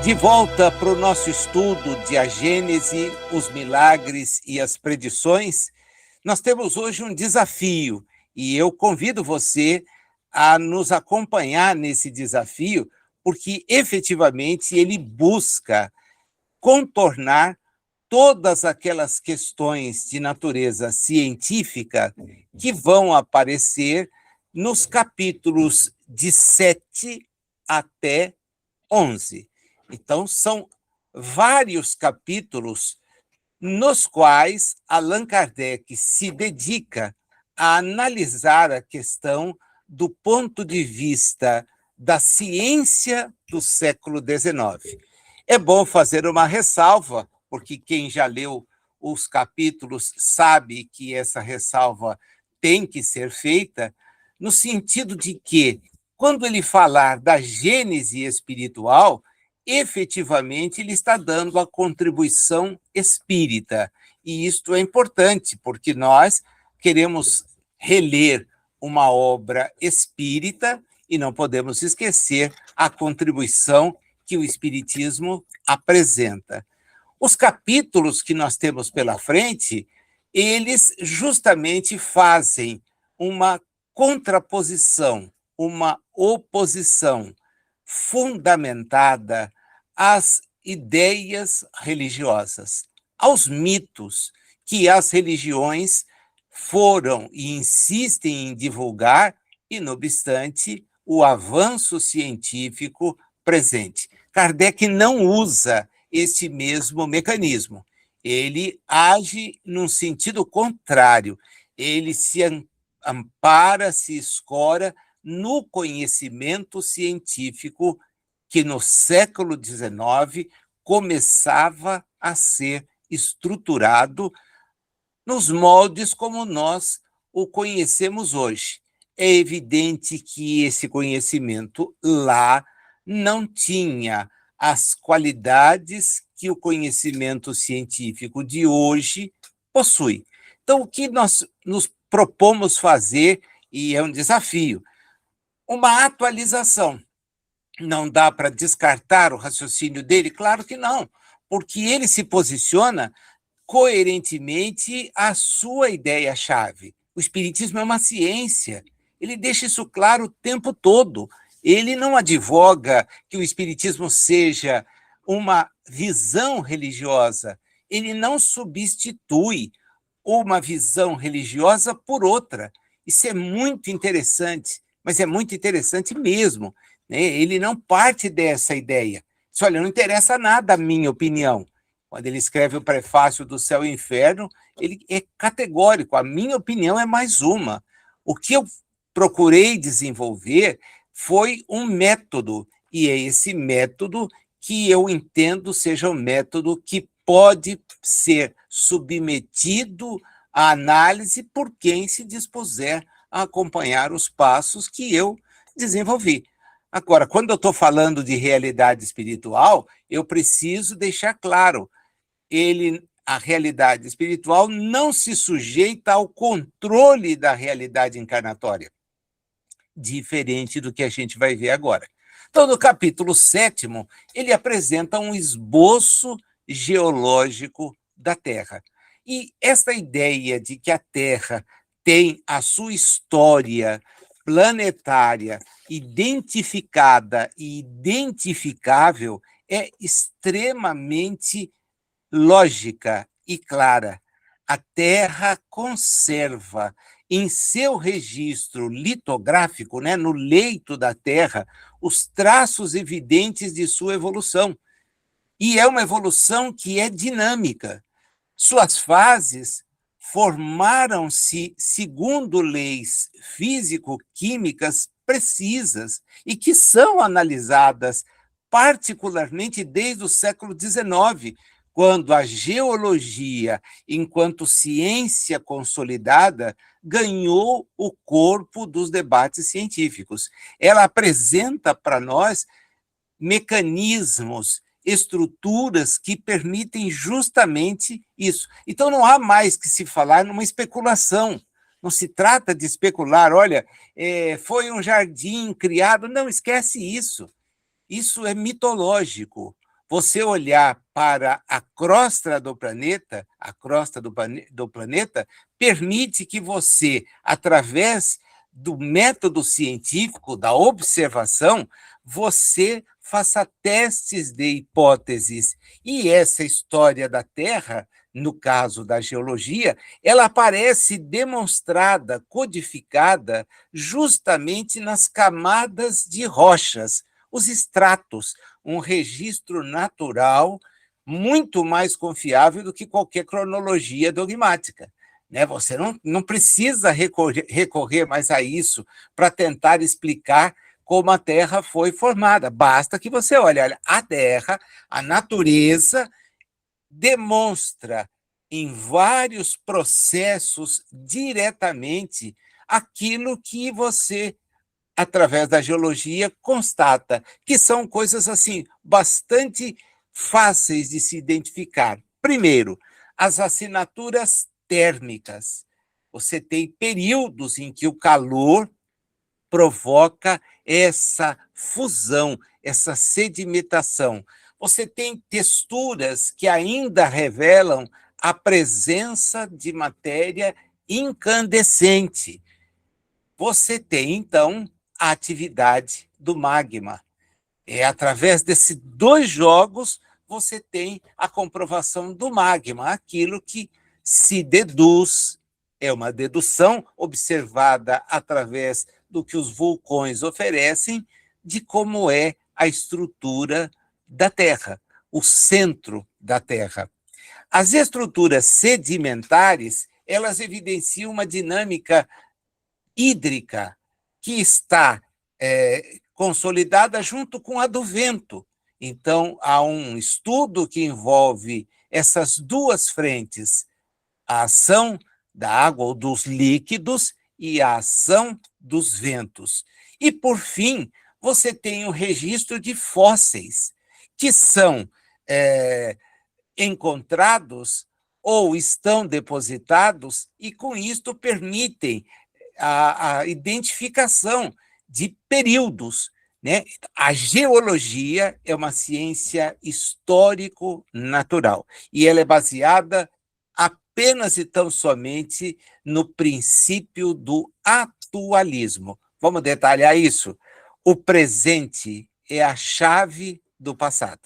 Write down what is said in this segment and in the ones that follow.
De volta para o nosso estudo de a Gênese, os milagres e as predições, nós temos hoje um desafio e eu convido você a nos acompanhar nesse desafio, porque efetivamente ele busca contornar todas aquelas questões de natureza científica que vão aparecer nos capítulos de 7 até 11. Então, são vários capítulos nos quais Allan Kardec se dedica a analisar a questão do ponto de vista da ciência do século XIX. É bom fazer uma ressalva, porque quem já leu os capítulos sabe que essa ressalva tem que ser feita, no sentido de que, quando ele falar da gênese espiritual, efetivamente ele está dando a contribuição espírita. E isto é importante, porque nós queremos reler uma obra espírita e não podemos esquecer a contribuição que o Espiritismo apresenta. Os capítulos que nós temos pela frente, eles justamente fazem uma contraposição, uma oposição fundamentada às ideias religiosas, aos mitos que as religiões foram e insistem em divulgar, e, não obstante, o avanço científico presente. Kardec não usa esse mesmo mecanismo. Ele age num sentido contrário. Ele se ampara, se escora no conhecimento científico que no século XIX começava a ser estruturado nos moldes como nós o conhecemos hoje. É evidente que esse conhecimento lá não tinha as qualidades que o conhecimento científico de hoje possui. Então, o que nós nos propomos fazer, e é um desafio, uma atualização. Não dá para descartar o raciocínio dele? Claro que não, porque ele se posiciona coerentemente à sua ideia-chave. O Espiritismo é uma ciência, ele deixa isso claro o tempo todo. Ele não advoga que o Espiritismo seja uma visão religiosa, ele não substitui uma visão religiosa por outra. Isso é muito interessante, mas é muito interessante mesmo, né? Ele não parte dessa ideia. Diz, olha, não interessa nada a minha opinião. Quando ele escreve o prefácio do Céu e Inferno, ele é categórico, a minha opinião é mais uma. O que eu procurei desenvolver foi um método, e é esse método que eu entendo seja um método que pode ser submetido à análise por quem se dispuser a acompanhar os passos que eu desenvolvi. Agora, quando eu estou falando de realidade espiritual, eu preciso deixar claro, a realidade espiritual não se sujeita ao controle da realidade encarnatória, diferente do que a gente vai ver agora. Então, no capítulo 7º, ele apresenta um esboço geológico da Terra. E esta ideia de que a Terra tem a sua história planetária identificada e identificável é extremamente lógica e clara. A Terra conserva em seu registro litográfico, né, no leito da Terra, os traços evidentes de sua evolução. E é uma evolução que é dinâmica. Suas fases formaram-se segundo leis físico-químicas precisas e que são analisadas particularmente desde o século XIX, quando a geologia, enquanto ciência consolidada, ganhou o corpo dos debates científicos. Ela apresenta para nós mecanismos, estruturas que permitem justamente isso. Então, não há mais que se falar numa especulação. Não se trata de especular, olha, foi um jardim criado. Não, esquece isso. Isso é mitológico. você olhar para a crosta do planeta, do planeta, permite que você, através do método científico, da observação, você faça testes de hipóteses. E essa história da Terra, no caso da geologia, ela aparece demonstrada, codificada, justamente nas camadas de rochas, os estratos, um registro natural muito mais confiável do que qualquer cronologia dogmática. Né? Você não precisa recorrer mais a isso para tentar explicar como a Terra foi formada. Basta que você olhe, a Terra, a natureza, demonstra em vários processos diretamente aquilo que você, através da geologia, constata, que são coisas assim bastante fáceis de se identificar. Primeiro, as assinaturas térmicas. Você tem períodos em que o calor provoca essa fusão, essa sedimentação. Você tem texturas que ainda revelam a presença de matéria incandescente. Você tem, então, a atividade do magma. É através desses dois jogos você tem a comprovação do magma, aquilo que se deduz, é uma dedução observada através do que os vulcões oferecem, de como é a estrutura da Terra, o centro da Terra. As estruturas sedimentares, elas evidenciam uma dinâmica hídrica que está consolidada junto com a do vento. Então, há um estudo que envolve essas duas frentes, a ação da água ou dos líquidos e a ação dos ventos. E, por fim, você tem o registro de fósseis, que são encontrados ou estão depositados e, com isto, permitem a identificação de períodos. Né? A geologia é uma ciência histórico-natural e ela é baseada apenas e tão somente no princípio do atualismo. Vamos detalhar isso? O presente é a chave do passado.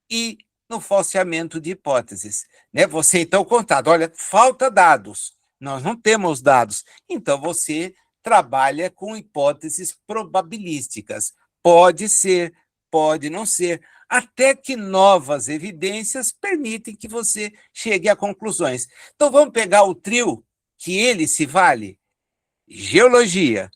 E no falseamento de hipóteses, né? Você, então, contado, olha, falta dados, nós não temos dados, então você trabalha com hipóteses probabilísticas. Pode ser, pode não ser, até que novas evidências permitem que você chegue a conclusões. Então, vamos pegar o trio que ele se vale: geologia,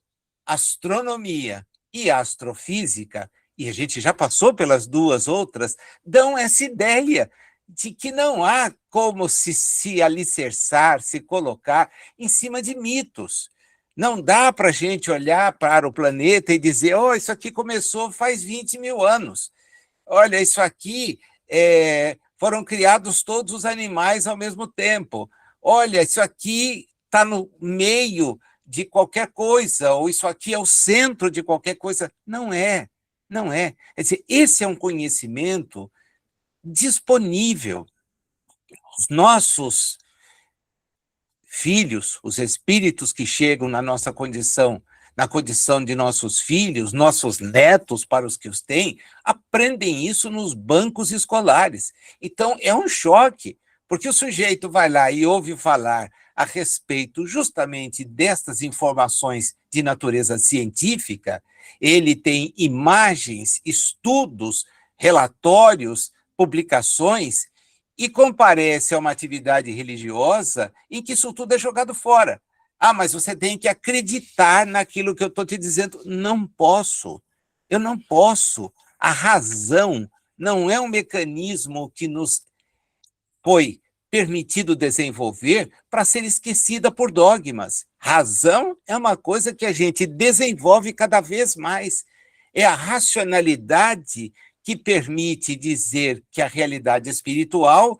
astronomia e astrofísica, e a gente já passou pelas duas outras, dão essa ideia de que não há como se alicerçar, se colocar em cima de mitos. Não dá para a gente olhar para o planeta e dizer, oh, isso aqui começou faz 20 mil anos. Olha, isso aqui foram criados todos os animais ao mesmo tempo. Olha, isso aqui está no meio de qualquer coisa, ou isso aqui é o centro de qualquer coisa. Não é, não é. Quer dizer, esse é um conhecimento disponível. Os nossos filhos, os espíritos que chegam na nossa condição, na condição de nossos filhos, nossos netos, para os que os têm, aprendem isso nos bancos escolares. Então, é um choque, porque o sujeito vai lá e ouve falar a respeito justamente destas informações de natureza científica, ele tem imagens, estudos, relatórios, publicações, e comparece a uma atividade religiosa em que isso tudo é jogado fora. Ah, mas você tem que acreditar naquilo que eu estou te dizendo. Não posso. Eu não posso. A razão não é um mecanismo que nos foi permitido desenvolver para ser esquecida por dogmas. Razão é uma coisa que a gente desenvolve cada vez mais. É a racionalidade que permite dizer que a realidade espiritual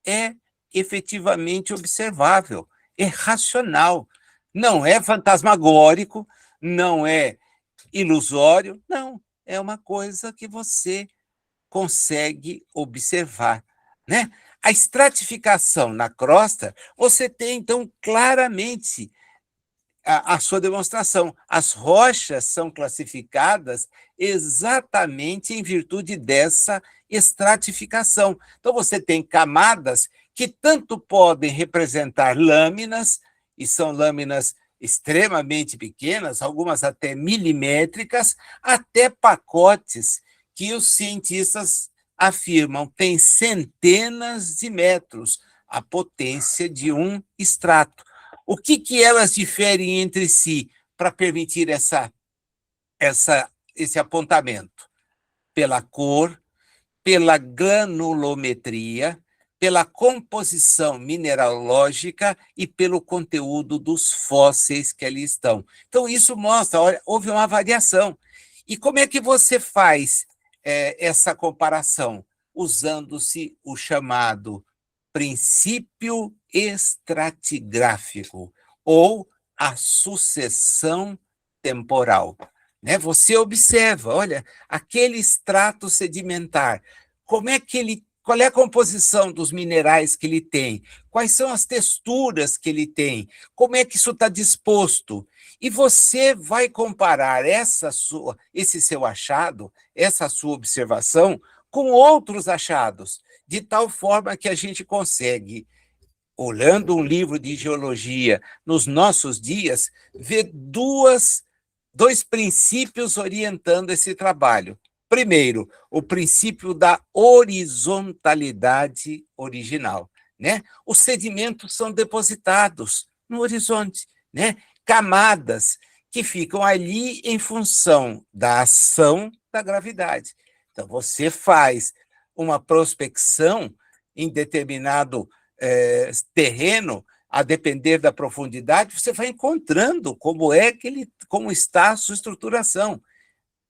é efetivamente observável, é racional, não é fantasmagórico, não é ilusório, não, é uma coisa que você consegue observar, né? A estratificação na crosta, você tem, então, claramente a sua demonstração. As rochas são classificadas exatamente em virtude dessa estratificação. Então, você tem camadas que tanto podem representar lâminas, e são lâminas extremamente pequenas, algumas até milimétricas, até pacotes que os cientistas afirmam têm centenas de metros a potência de um extrato. O que elas diferem entre si para permitir esse apontamento? Pela cor, pela granulometria, pela composição mineralógica e pelo conteúdo dos fósseis que ali estão. Então, isso mostra, olha, houve uma variação. E como é que você faz essa comparação? Usando-se o chamado princípio estratigráfico, ou a sucessão temporal. Né? Você observa, olha, aquele extrato sedimentar, qual é a composição dos minerais que ele tem? Quais são as texturas que ele tem? Como é que isso está disposto? E você vai comparar esse seu achado, essa sua observação, com outros achados, de tal forma que a gente consegue, olhando um livro de geologia nos nossos dias, ver dois princípios orientando esse trabalho. Primeiro, o princípio da horizontalidade original, né? Os sedimentos são depositados no horizonte, né? Camadas que ficam ali em função da ação da gravidade. Então, você faz uma prospecção em determinado terreno, a depender da profundidade, você vai encontrando como está a sua estruturação.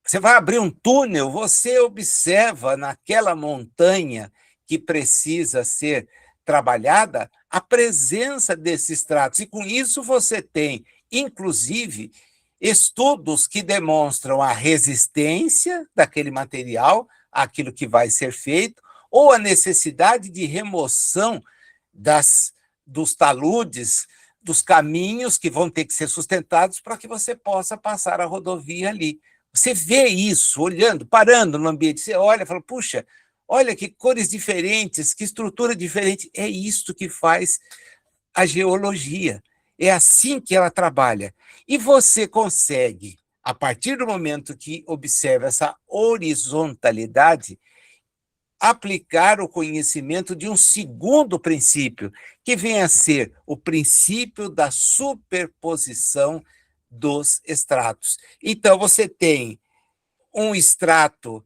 Você vai abrir um túnel, você observa naquela montanha que precisa ser trabalhada a presença desses estratos. E com isso você tem, inclusive, estudos que demonstram a resistência daquele material àquilo que vai ser feito, ou a necessidade de remoção dos taludes, dos caminhos que vão ter que ser sustentados para que você possa passar a rodovia ali. Você vê isso, olhando, parando no ambiente, você olha e fala, puxa, olha que cores diferentes, que estrutura diferente. É isto que faz a geologia. É assim que ela trabalha. E você consegue, a partir do momento que observa essa horizontalidade, aplicar o conhecimento de um segundo princípio, que vem a ser o princípio da superposição dos estratos. Então, você tem um estrato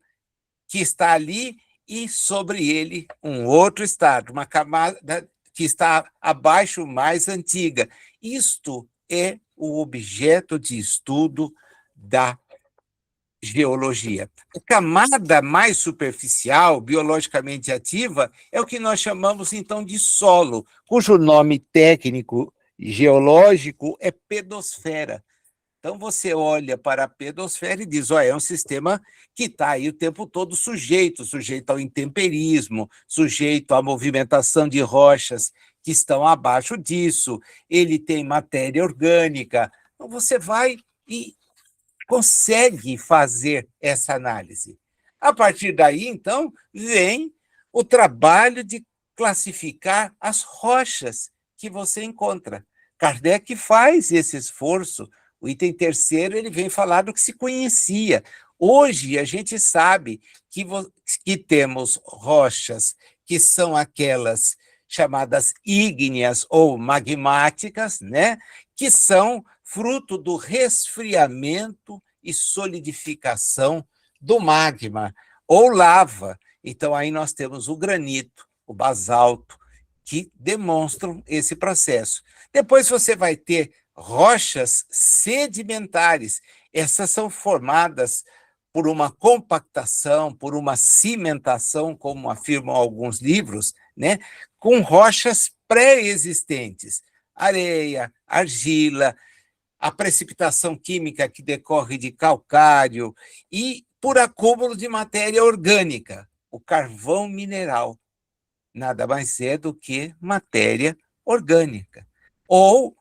que está ali e sobre ele um outro estrato, uma camada que está abaixo, mais antiga. Isto é o objeto de estudo da geologia. A camada mais superficial, biologicamente ativa, é o que nós chamamos, então, de solo, cujo nome técnico geológico é pedosfera. Então, você olha para a pedosfera e diz, é um sistema que está aí o tempo todo sujeito ao intemperismo, sujeito à movimentação de rochas que estão abaixo disso, ele tem matéria orgânica. Então, você vai e consegue fazer essa análise. A partir daí, então, vem o trabalho de classificar as rochas que você encontra. Kardec faz esse esforço. O item terceiro ele vem falar do que se conhecia. Hoje, a gente sabe que temos rochas que são aquelas chamadas ígneas ou magmáticas, né? Que são fruto do resfriamento e solidificação do magma, ou lava. Então, aí nós temos o granito, o basalto, que demonstram esse processo. Depois você vai ter rochas sedimentares. Essas são formadas por uma compactação, por uma cimentação, como afirmam alguns livros, né, com rochas pré-existentes, areia, argila, a precipitação química que decorre de calcário e por acúmulo de matéria orgânica. o carvão mineral nada mais é do que matéria orgânica. Ou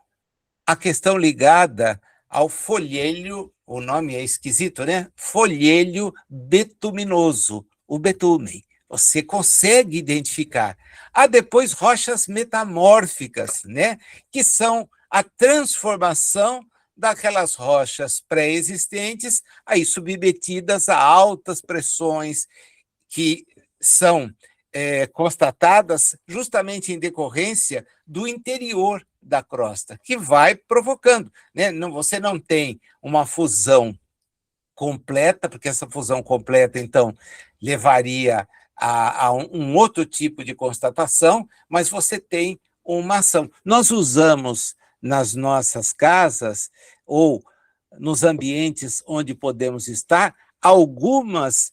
a questão ligada ao folhélio, o nome é esquisito, né? Folhélio betuminoso, o betumen. Você consegue identificar. Há depois rochas metamórficas, né? Que são a transformação daquelas rochas pré-existentes, aí submetidas a altas pressões, que são constatadas justamente em decorrência do interior da crosta, que vai provocando. Né? Não, você não tem uma fusão completa, porque essa fusão completa, então, levaria a um outro tipo de constatação, mas você tem uma ação. Nós usamos nas nossas casas ou nos ambientes onde podemos estar algumas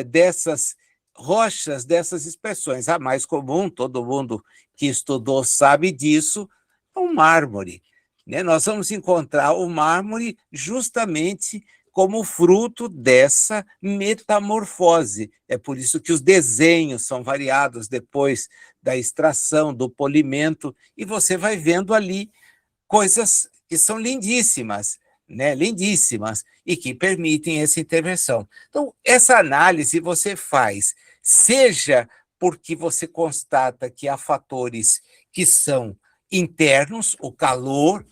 dessas rochas, dessas expressões. A mais comum, todo mundo que estudou sabe disso, é o mármore. Né? Nós vamos encontrar o mármore justamente como fruto dessa metamorfose. É por isso que os desenhos são variados depois da extração, do polimento, e você vai vendo ali coisas que são lindíssimas, né? Lindíssimas, e que permitem essa intervenção. Então, essa análise você faz, seja porque você constata que há fatores que são internos, o calor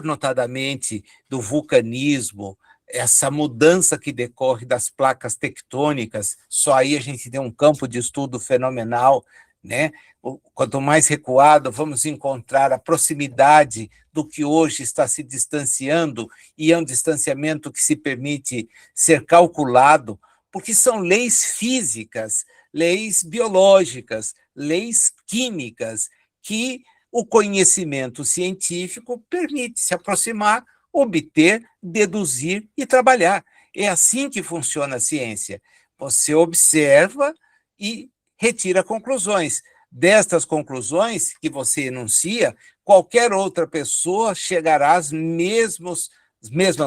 notadamente do vulcanismo, essa mudança que decorre das placas tectônicas, só aí a gente tem um campo de estudo fenomenal, né? Quanto mais recuado, vamos encontrar a proximidade do que hoje está se distanciando, e é um distanciamento que se permite ser calculado, porque são leis físicas, leis biológicas, leis químicas, que o conhecimento científico permite se aproximar, obter, deduzir e trabalhar. É assim que funciona a ciência. Você observa e retira conclusões. Destas conclusões que você enuncia, qualquer outra pessoa chegará às mesmas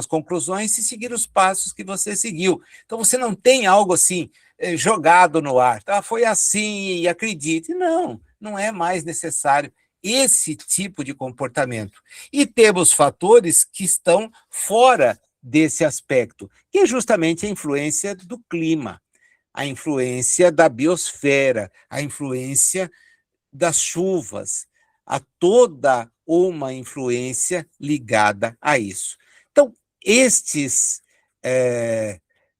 conclusões se seguir os passos que você seguiu. Então, você não tem algo assim jogado no ar. Ah, foi assim e acredite. Não, não é mais necessário esse tipo de comportamento. E temos fatores que estão fora desse aspecto, que é justamente a influência do clima, a influência da biosfera, a influência das chuvas, a toda uma influência ligada a isso. Então, esse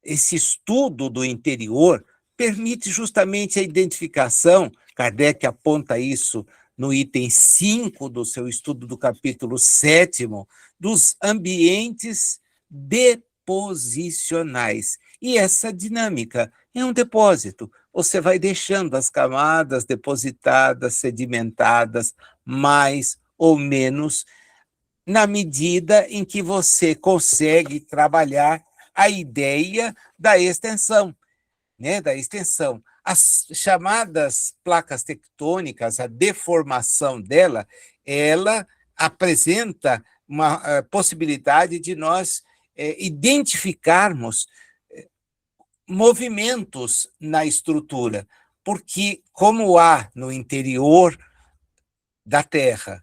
estudo do interior permite justamente a identificação, Kardec aponta isso no item 5 do seu estudo do capítulo 7º, dos ambientes deposicionais. E essa dinâmica é um depósito. Você vai deixando as camadas depositadas, sedimentadas, mais ou menos, na medida em que você consegue trabalhar a ideia da extensão, né? Da extensão. As chamadas placas tectônicas, a deformação dela, ela apresenta uma possibilidade de nós identificarmos movimentos na estrutura, porque como há no interior da Terra,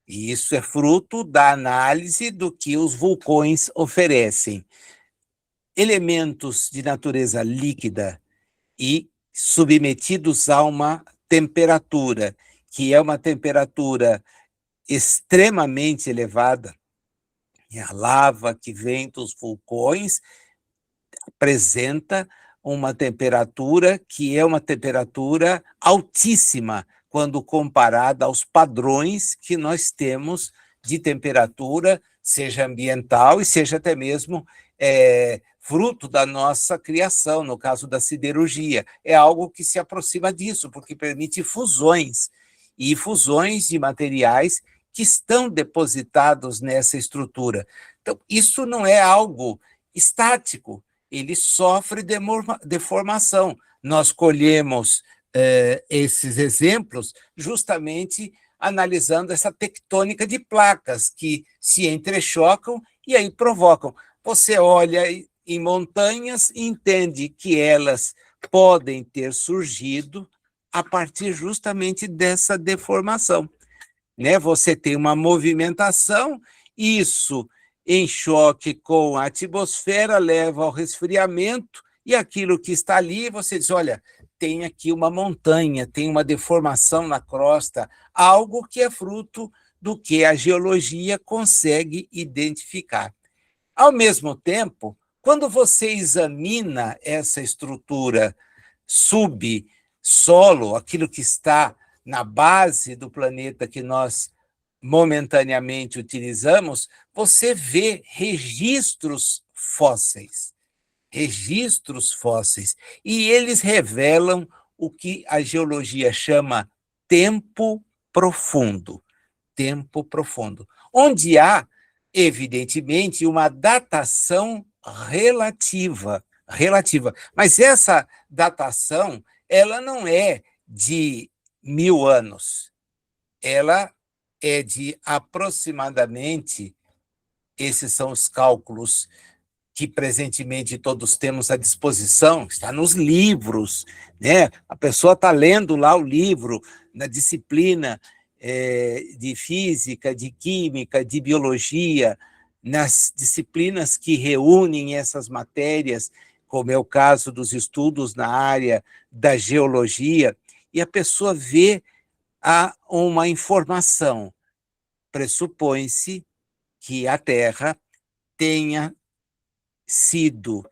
e isso é fruto da análise do que os vulcões oferecem, elementos de natureza líquida e submetidos a uma temperatura, que é uma temperatura extremamente elevada, e a lava que vem dos vulcões apresenta uma temperatura que é uma temperatura altíssima quando comparada aos padrões que nós temos de temperatura, seja ambiental e seja até mesmo fruto da nossa criação, no caso da siderurgia. É algo que se aproxima disso, porque permite fusões, e fusões de materiais que estão depositados nessa estrutura. Então, isso não é algo estático, ele sofre deformação. Nós colhemos esses exemplos justamente analisando essa tectônica de placas que se entrechocam e aí provocam. Você olha em montanhas e entende que elas podem ter surgido a partir justamente dessa deformação, né? Você tem uma movimentação, isso em choque com a atmosfera leva ao resfriamento, e aquilo que está ali, você diz, olha, tem aqui uma montanha, tem uma deformação na crosta, algo que é fruto do que a geologia consegue identificar. Ao mesmo tempo, quando você examina essa estrutura subsolo, aquilo que está na base do planeta que nós momentaneamente utilizamos, você vê registros fósseis. Registros fósseis. E eles revelam o que a geologia chama tempo profundo. Tempo profundo. Onde há, evidentemente, uma datação relativa. Mas essa datação, ela não é de 1000 anos. Ela é de aproximadamente, esses são os cálculos que presentemente todos temos à disposição, está nos livros, né? A pessoa está lendo lá o livro, na disciplina de física, de química, de biologia, nas disciplinas que reúnem essas matérias, como é o caso dos estudos na área da geologia, e a pessoa vê uma informação. Pressupõe-se que a Terra tenha sido,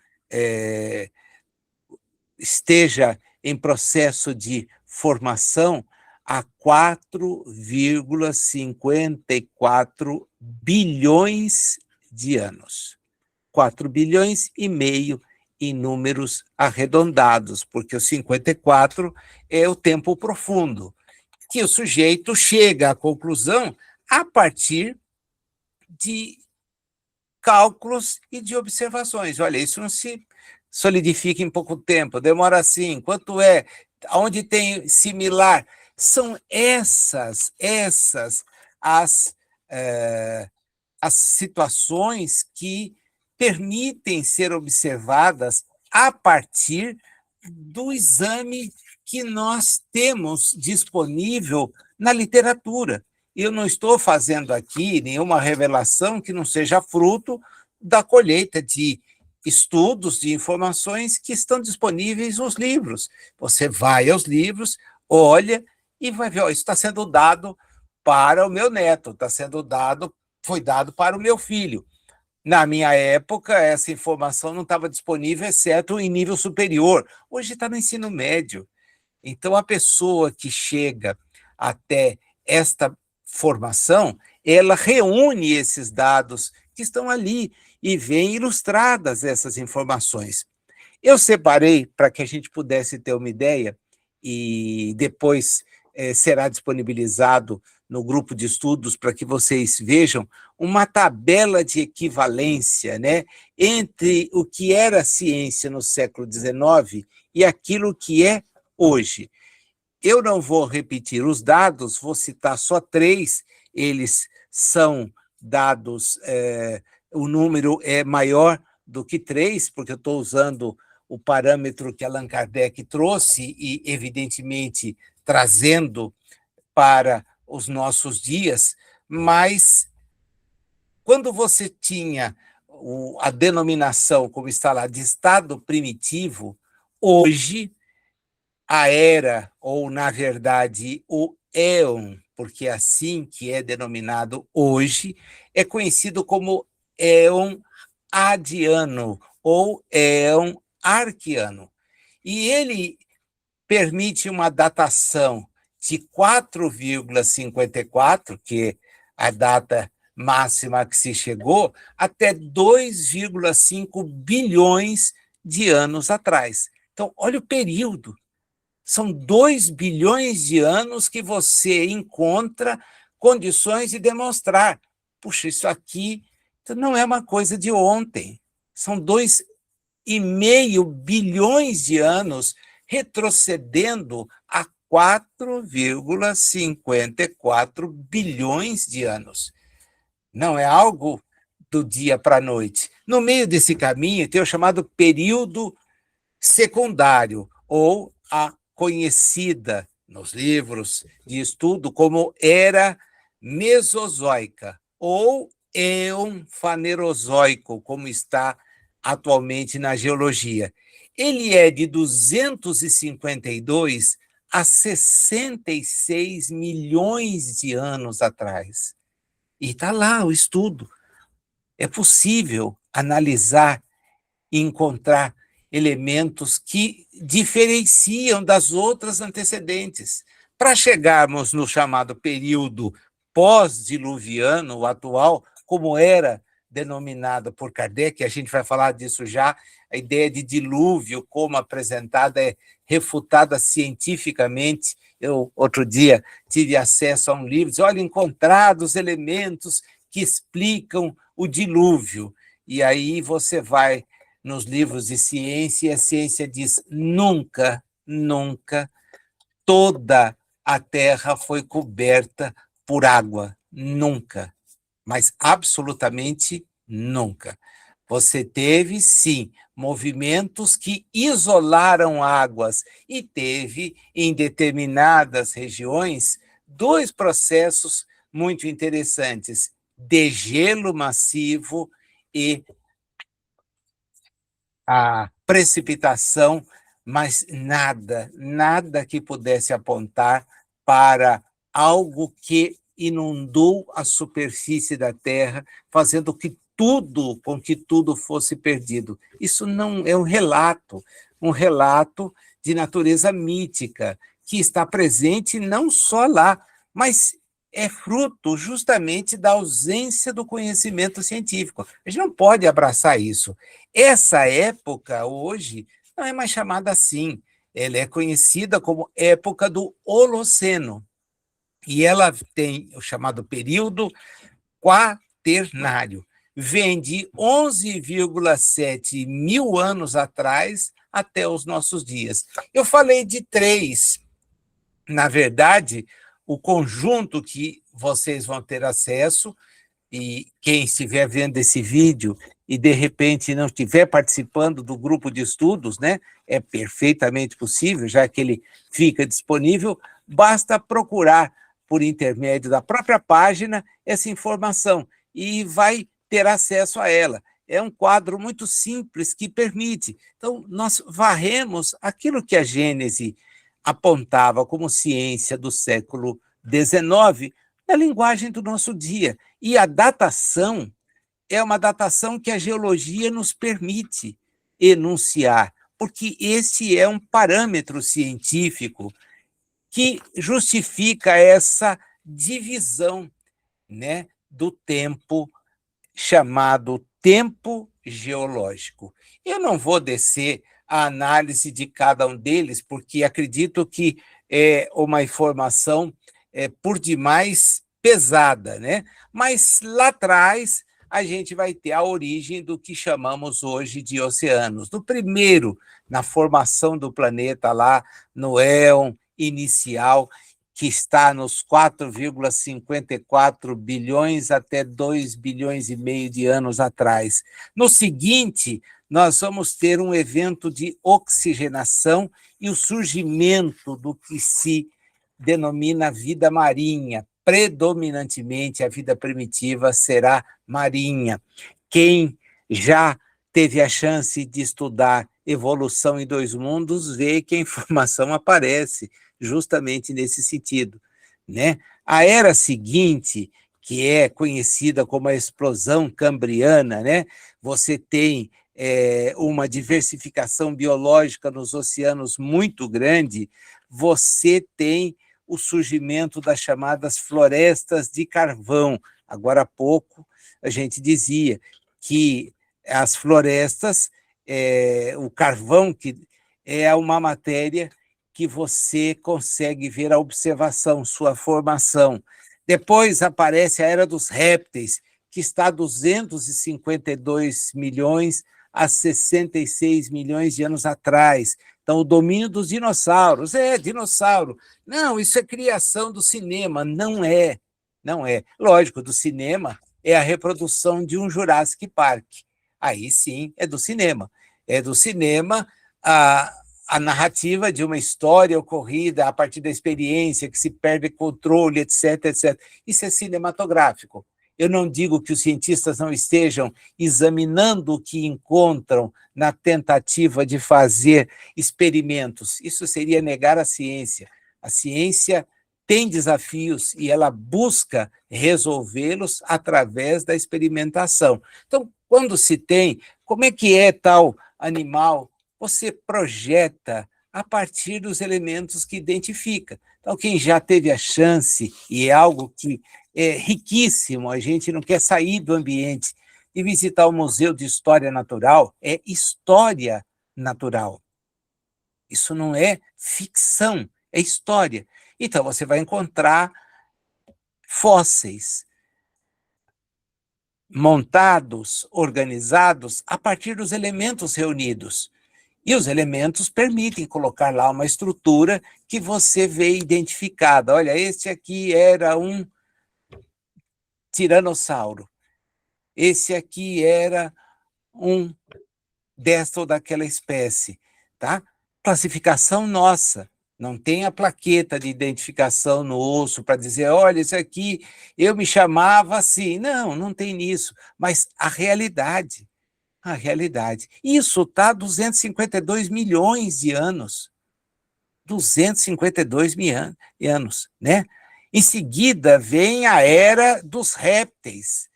esteja em processo de formação há 4,54 bilhões de anos. 4 bilhões e meio em números arredondados, porque o 54 é o tempo profundo, que o sujeito chega à conclusão a partir de cálculos e de observações. Olha, isso não se solidifica em pouco tempo, demora assim, quanto é, onde tem similar. São essas as, as situações que permitem ser observadas a partir do exame que nós temos disponível na literatura. Eu não estou fazendo aqui nenhuma revelação que não seja fruto da colheita de estudos, de informações que estão disponíveis nos livros. Você vai aos livros, olha e vai ver, ó, isso está sendo dado para o meu neto, foi dado para o meu filho. Na minha época, essa informação não estava disponível, exceto em nível superior. Hoje está no ensino médio. Então, a pessoa que chega até esta formação, ela reúne esses dados que estão ali e vem ilustradas essas informações. Eu separei para que a gente pudesse ter uma ideia, e depois será disponibilizado no grupo de estudos para que vocês vejam uma tabela de equivalência, né, entre o que era ciência no século XIX e aquilo que é hoje. Eu não vou repetir os dados, vou citar só 3, eles são dados, o número é maior do que 3, porque eu estou usando o parâmetro que Allan Kardec trouxe e, evidentemente, trazendo para os nossos dias, mas quando você tinha a denominação, como está lá, de estado primitivo, hoje a era, ou na verdade o éon, porque é assim que é denominado hoje, é conhecido como éon adiano ou éon arquiano. E ele permite uma datação de 4,54, que é a data máxima que se chegou, até 2,5 bilhões de anos atrás. Então, olha o período. São 2 bilhões de anos que você encontra condições de demonstrar. Puxa, isso aqui não é uma coisa de ontem. São 2,5 bilhões de anos retrocedendo a 4,54 bilhões de anos. Não é algo do dia para a noite. No meio desse caminho tem o chamado período secundário, ou a conhecida nos livros de estudo como era mesozoica, ou éon fanerozoico, como está atualmente na geologia. Ele é de 252 a 66 milhões de anos atrás. E está lá o estudo. É possível analisar e encontrar elementos que diferenciam das outras antecedentes. Para chegarmos no chamado período pós-diluviano, o atual, como era denominado por Kardec, a gente vai falar disso já, a ideia de dilúvio, como apresentada, é refutada cientificamente. Eu, outro dia, tive acesso a um livro, diz, olha, encontrados elementos que explicam o dilúvio. E aí você vai nos livros de ciência, e a ciência diz, nunca, nunca, toda a Terra foi coberta por água. Nunca. Mas absolutamente nunca. Você teve, sim, movimentos que isolaram águas e teve, em determinadas regiões, dois processos muito interessantes: degelo massivo e a precipitação, mas nada que pudesse apontar para algo que inundou a superfície da Terra, fazendo com que tudo fosse perdido. Isso não é um relato de natureza mítica, que está presente não só lá, mas é fruto justamente da ausência do conhecimento científico. A gente não pode abraçar isso. Essa época, hoje, não é mais chamada assim. Ela é conhecida como época do Holoceno. E ela tem o chamado período quaternário. Vem de 11,7 mil anos atrás até os nossos dias. Eu falei de três. Na verdade, o conjunto que vocês vão ter acesso, e quem estiver vendo esse vídeo e, de repente, não estiver participando do grupo de estudos, né, é perfeitamente possível, já que ele fica disponível, basta procurar, por intermédio da própria página, essa informação e vai ter acesso a ela. É um quadro muito simples que permite. Então, nós varremos aquilo que a Gênese apontava como ciência do século XIX na linguagem do nosso dia. E a datação é uma datação que a geologia nos permite enunciar, porque esse é um parâmetro científico que justifica essa divisão, né, do tempo chamado tempo geológico. Eu não vou descer a análise de cada um deles, porque acredito que é uma informação por demais pesada, né? Mas lá atrás a gente vai ter a origem do que chamamos hoje de oceanos. No primeiro, na formação do planeta lá no éon inicial, que está nos 4,54 bilhões até 2 bilhões e meio de anos atrás. No seguinte, nós vamos ter um evento de oxigenação e o surgimento do que se denomina vida marinha. Predominantemente, a vida primitiva será marinha. Quem já teve a chance de estudar evolução em dois mundos vê que a informação aparece justamente nesse sentido, né? A era seguinte, que é conhecida como a explosão cambriana, né? Você tem uma diversificação biológica nos oceanos muito grande, você tem o surgimento das chamadas florestas de carvão. Agora há pouco a gente dizia que as florestas, o carvão, que é uma matéria que você consegue ver a observação, sua formação. Depois aparece a era dos répteis, que está a 252 milhões a 66 milhões de anos atrás. Então, o domínio dos dinossauros. Dinossauro. Não, isso é criação do cinema. Não é. Não é. Lógico, do cinema é a reprodução de um Jurassic Park. Aí sim, é do cinema. É do cinema a narrativa de uma história ocorrida a partir da experiência, que se perde controle, etc, etc. Isso é cinematográfico. Eu não digo que os cientistas não estejam examinando o que encontram na tentativa de fazer experimentos. Isso seria negar a ciência. A ciência tem desafios e ela busca resolvê-los através da experimentação. Então, quando se tem, como é que é tal animal? Você projeta a partir dos elementos que identifica. Então, quem já teve a chance, e é algo que é riquíssimo, a gente não quer sair do ambiente, de visitar o Museu de História Natural, é história natural. Isso não é ficção, é história. Então, você vai encontrar fósseis montados, organizados, a partir dos elementos reunidos. E os elementos permitem colocar lá uma estrutura que você vê identificada. Olha, este aqui era um tiranossauro. Esse aqui era um desta ou daquela espécie, tá? Classificação nossa. Não tem a plaqueta de identificação no osso para dizer, olha, isso aqui eu me chamava assim. Não, não tem isso. Mas a realidade. Isso está há 252 milhões de anos. 252 mil anos, né? Em seguida, vem a era dos répteis,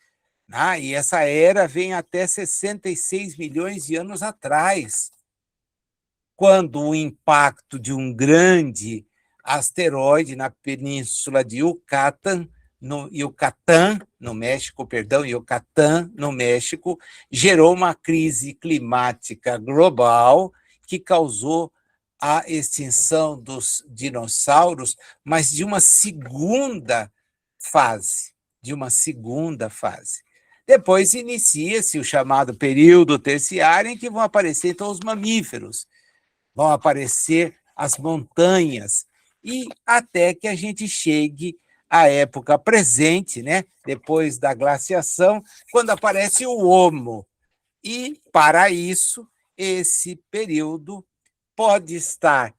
né? E essa era vem até 66 milhões de anos atrás, quando o impacto de um grande asteroide na península de Yucatán, no México, gerou uma crise climática global que causou a extinção dos dinossauros, mas de uma segunda fase, Depois inicia-se o chamado período terciário, em que vão aparecer então os mamíferos, vão aparecer as montanhas, e até que a gente chegue à época presente, né? Depois da glaciação, quando aparece o Homo. E, para isso, esse período pode estar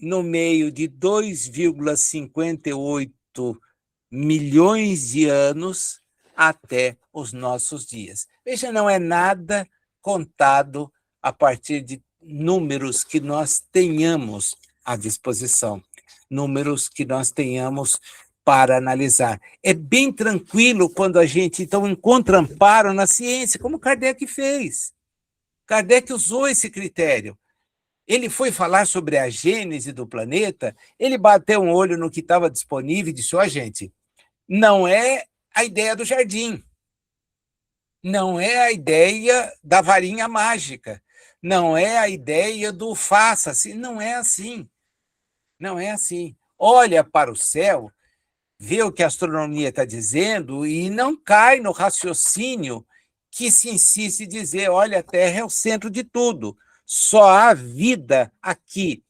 no meio de 2,58 milhões de anos até os nossos dias. Veja, não é nada contado a partir de números que nós tenhamos à disposição, números que nós tenhamos para analisar. É bem tranquilo quando a gente, então, encontra amparo na ciência, como Kardec fez. Kardec usou esse critério. Ele foi falar sobre a gênese do planeta, ele bateu um olho no que estava disponível e disse, ó, gente, não é a ideia do jardim, não é a ideia da varinha mágica, não é a ideia do faça assim, não é assim. Não é assim. Olha para o céu, vê o que a astronomia está dizendo e não cai no raciocínio que se insiste em dizer, olha, a Terra é o centro de tudo, só há vida aqui.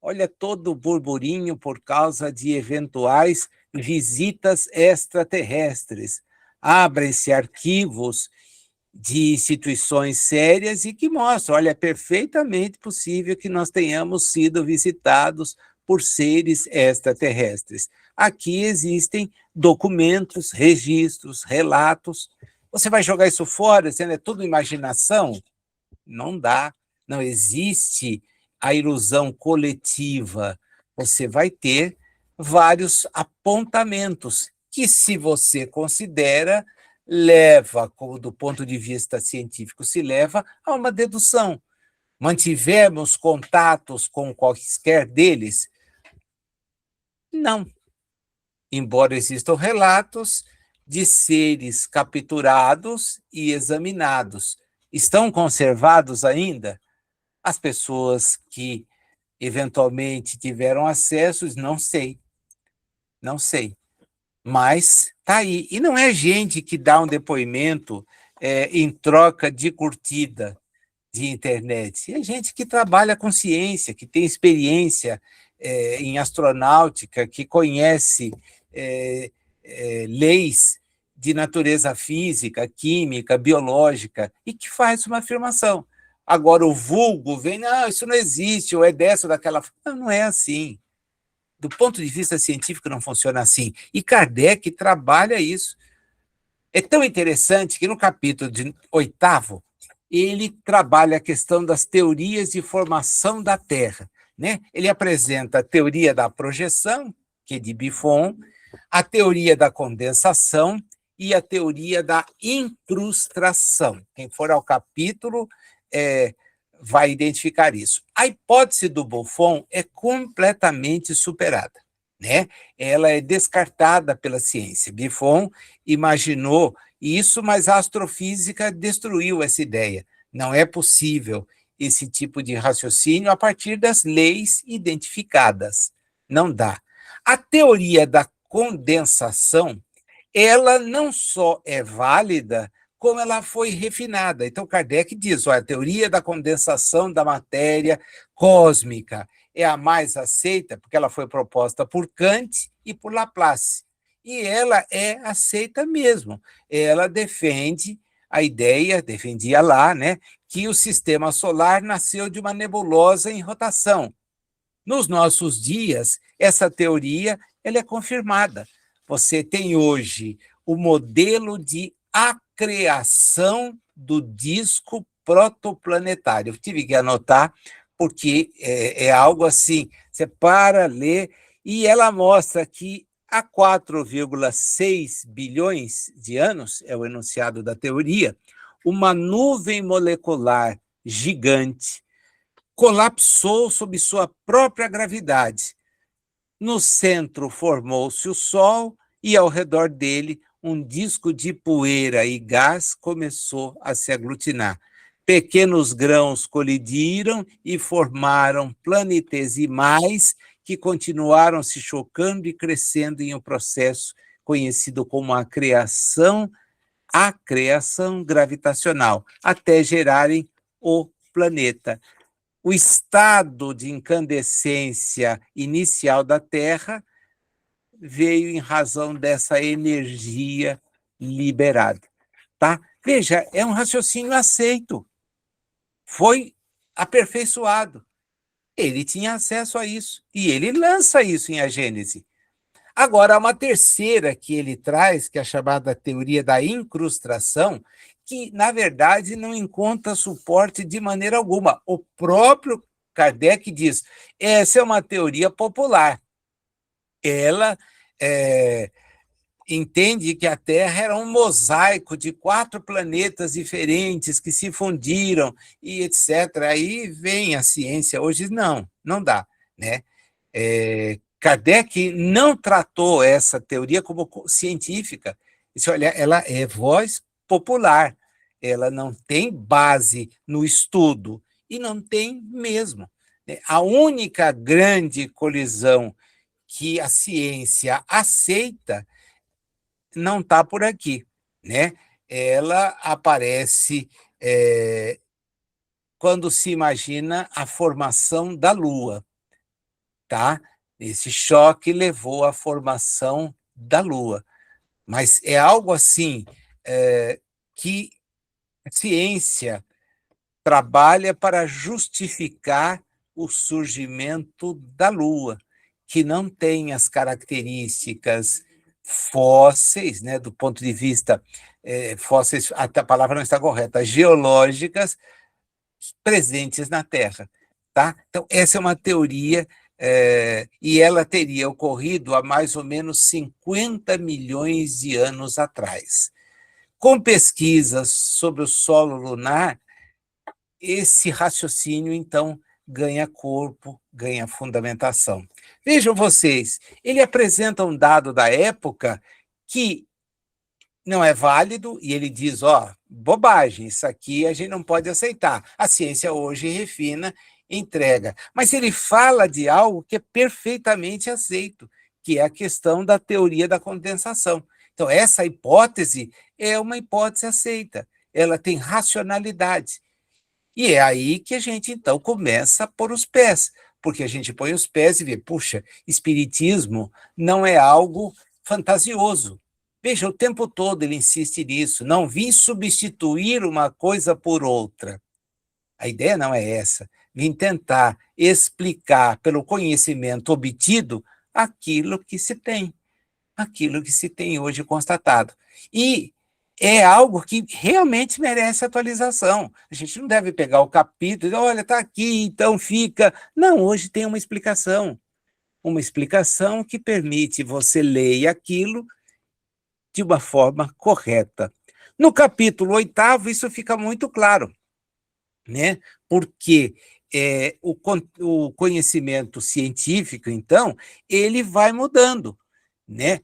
Olha todo o burburinho por causa de eventuais visitas extraterrestres. Abrem-se arquivos de instituições sérias e que mostram, olha, é perfeitamente possível que nós tenhamos sido visitados por seres extraterrestres. Aqui existem documentos, registros, relatos. Você vai jogar isso fora, dizendo é tudo imaginação? Não dá, não existe a ilusão coletiva. Você vai ter vários apontamentos que, se você considera, leva, como do ponto de vista científico, se leva a uma dedução. Mantivemos contatos com quaisquer deles? Não. Embora existam relatos de seres capturados e examinados. Estão conservados ainda? As pessoas que eventualmente tiveram acessos, não sei. Mas está aí. E não é gente que dá um depoimento em troca de curtida de internet. É gente que trabalha com ciência, que tem experiência em astronáutica, que conhece leis de natureza física, química, biológica, e que faz uma afirmação. Agora o vulgo vem, não, isso não existe, ou é dessa ou daquela. Não, não é assim. Do ponto de vista científico, não funciona assim. E Kardec trabalha isso. É tão interessante que no capítulo de 8º, ele trabalha a questão das teorias de formação da Terra. Né? Ele apresenta a teoria da projeção, que é de Buffon, a teoria da condensação e a teoria da incrustação. Quem for ao capítulo vai identificar isso. A hipótese do Buffon é completamente superada. Né? Ela é descartada pela ciência. Buffon imaginou isso, mas a astrofísica destruiu essa ideia. Não é possível esse tipo de raciocínio a partir das leis identificadas. Não dá. A teoria da condensação, ela não só é válida, como ela foi refinada. Então, Kardec diz, a teoria da condensação da matéria cósmica é a mais aceita, porque ela foi proposta por Kant e por Laplace. E ela é aceita mesmo. Ela defende a ideia, defendia lá, né, que o sistema solar nasceu de uma nebulosa em rotação. Nos nossos dias, essa teoria ela é confirmada. Você tem hoje o modelo de acreação do disco protoplanetário. Eu tive que anotar, porque é algo assim, você para, lê, e ela mostra que há 4,6 bilhões de anos, é o enunciado da teoria, uma nuvem molecular gigante colapsou sob sua própria gravidade. No centro formou-se o Sol e, ao redor dele, um disco de poeira e gás começou a se aglutinar. Pequenos grãos colidiram e formaram planetesimais que continuaram se chocando e crescendo em um processo conhecido como a acreação gravitacional, até gerarem o planeta. O estado de incandescência inicial da Terra veio em razão dessa energia liberada. Tá? Veja, é um raciocínio aceito. Foi aperfeiçoado. Ele tinha acesso a isso. E ele lança isso em A Gênese. Agora, há uma terceira que ele traz, que é a chamada teoria da incrustação, que, na verdade, não encontra suporte de maneira alguma. O próprio Kardec diz, essa é uma teoria popular. Ela entende que a Terra era um mosaico de 4 planetas diferentes que se fundiram e etc. Aí vem a ciência, hoje não dá, né? Kardec não tratou essa teoria como científica. Disse, olha, ela é voz popular, ela não tem base no estudo, e não tem mesmo. A única grande colisão que a ciência aceita não está por aqui, né? Ela aparece quando se imagina a formação da Lua, tá? Esse choque levou à formação da Lua. Mas é algo assim que a ciência trabalha para justificar o surgimento da Lua, que não tem as características fósseis, né, do ponto de vista fósseis, a palavra não está correta, geológicas presentes na Terra. Tá? Então, essa é uma teoria e ela teria ocorrido há mais ou menos 50 milhões de anos atrás. Com pesquisas sobre o solo lunar, esse raciocínio, então, ganha corpo, ganha fundamentação. Vejam vocês, ele apresenta um dado da época que não é válido, e ele diz, bobagem, isso aqui a gente não pode aceitar. A ciência hoje refina, entrega. Mas ele fala de algo que é perfeitamente aceito, que é a questão da teoria da condensação. Então, essa hipótese é uma hipótese aceita, ela tem racionalidade. E é aí que a gente, então, começa a pôr os pés, porque a gente põe os pés e vê, puxa, espiritismo não é algo fantasioso. Veja, o tempo todo ele insiste nisso, não vim substituir uma coisa por outra. A ideia não é essa. Vim tentar explicar pelo conhecimento obtido aquilo que se tem, aquilo que se tem hoje constatado. E é algo que realmente merece atualização. A gente não deve pegar o capítulo e dizer, olha, está aqui, então fica. Não, hoje tem uma explicação que permite você ler aquilo de uma forma correta. No capítulo 8º, isso fica muito claro, né? Porque o conhecimento científico, então, ele vai mudando, né?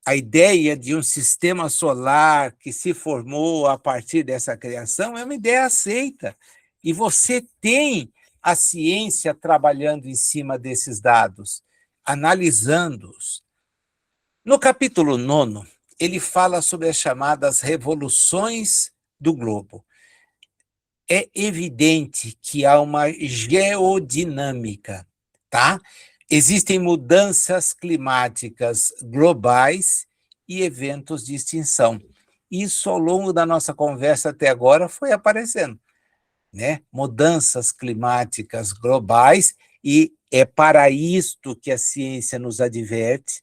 A ideia de um sistema solar que se formou a partir dessa criação é uma ideia aceita. E você tem a ciência trabalhando em cima desses dados, analisando-os. No capítulo 9, ele fala sobre as chamadas revoluções do globo. É evidente que há uma geodinâmica, tá? Existem mudanças climáticas globais e eventos de extinção. Isso, ao longo da nossa conversa até agora, foi aparecendo, né? Mudanças climáticas globais, e é para isto que a ciência nos adverte.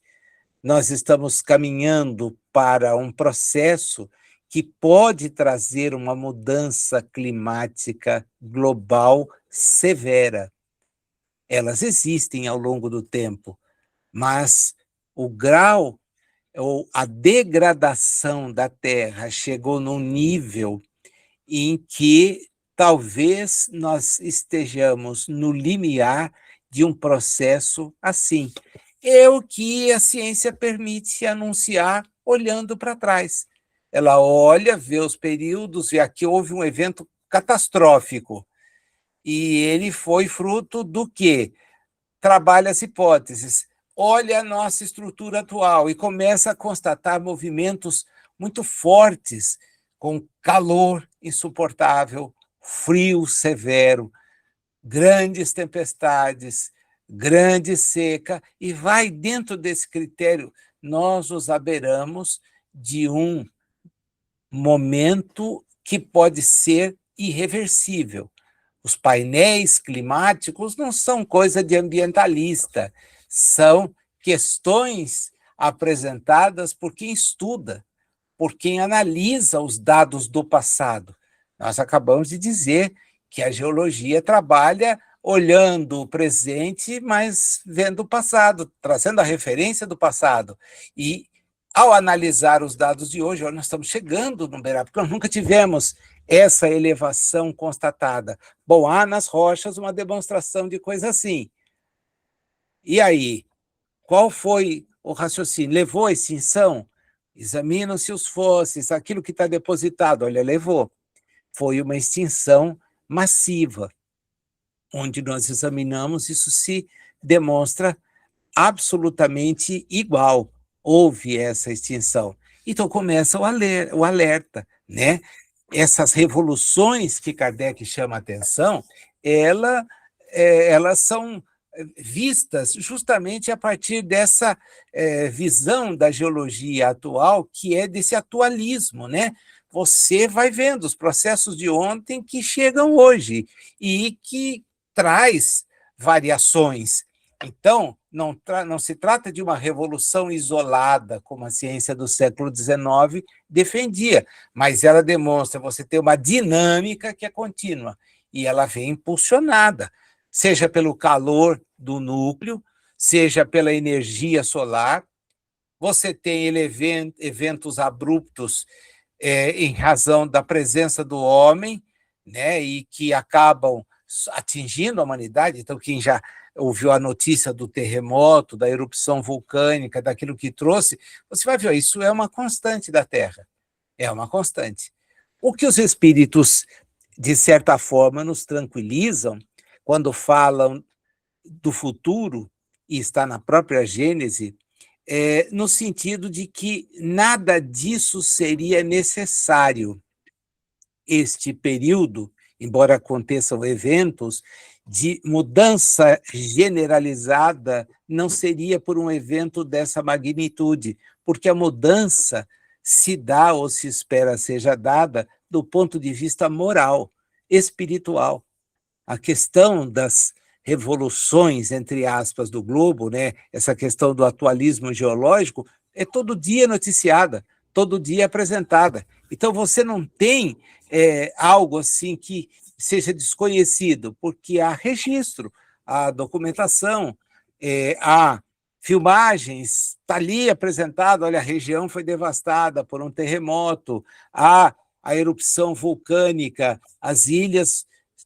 Nós estamos caminhando para um processo que pode trazer uma mudança climática global severa. Elas existem ao longo do tempo, mas o grau ou a degradação da Terra chegou num nível em que talvez nós estejamos no limiar de um processo assim. É o que a ciência permite anunciar olhando para trás. Ela olha, vê os períodos, vê aqui houve um evento catastrófico, e ele foi fruto do quê? Trabalha as hipóteses, olha a nossa estrutura atual e começa a constatar movimentos muito fortes, com calor insuportável, frio severo, grandes tempestades, grande seca, e vai dentro desse critério, nós nos abeiramos de um momento que pode ser irreversível. Os painéis climáticos não são coisa de ambientalista, são questões apresentadas por quem estuda, por quem analisa os dados do passado. Nós acabamos de dizer que a geologia trabalha olhando o presente, mas vendo o passado, trazendo a referência do passado. E, ao analisar os dados de hoje, nós estamos chegando no Berá, porque nós nunca tivemos essa elevação constatada. Bom, há nas rochas uma demonstração de coisa assim. E aí, qual foi o raciocínio? Levou à extinção? Examinam-se os fósseis, aquilo que está depositado, olha, levou. Foi uma extinção massiva. Onde nós examinamos, isso se demonstra absolutamente igual. Houve essa extinção. Então começa o alerta, né? Essas revoluções que Kardec chama a atenção, elas são vistas justamente a partir dessa visão da geologia atual, que é desse atualismo, né? Você vai vendo os processos de ontem que chegam hoje e que traz variações. Então, não se trata de uma revolução isolada, como a ciência do século XIX defendia, mas ela demonstra você ter uma dinâmica que é contínua, e ela vem impulsionada, seja pelo calor do núcleo, seja pela energia solar. Você tem eventos abruptos em razão da presença do homem, né, e que acabam atingindo a humanidade. Então, quem já ouviu a notícia do terremoto, da erupção vulcânica, daquilo que trouxe, você vai ver, isso é uma constante da Terra, é uma constante. O que os espíritos, de certa forma, nos tranquilizam, quando falam do futuro, e está na própria Gênese, no sentido de que nada disso seria necessário. Este período, embora aconteçam eventos de mudança generalizada, não seria por um evento dessa magnitude, porque a mudança se dá ou se espera seja dada do ponto de vista moral, espiritual. a questão das revoluções, entre aspas, do globo, né? Essa questão do atualismo geológico, é todo dia noticiada, todo dia apresentada. Então, você não tem algo assim que seja desconhecido, porque há registro, há documentação, há filmagens, está ali apresentado, olha, a região foi devastada por um terremoto, há a erupção vulcânica, as ilhas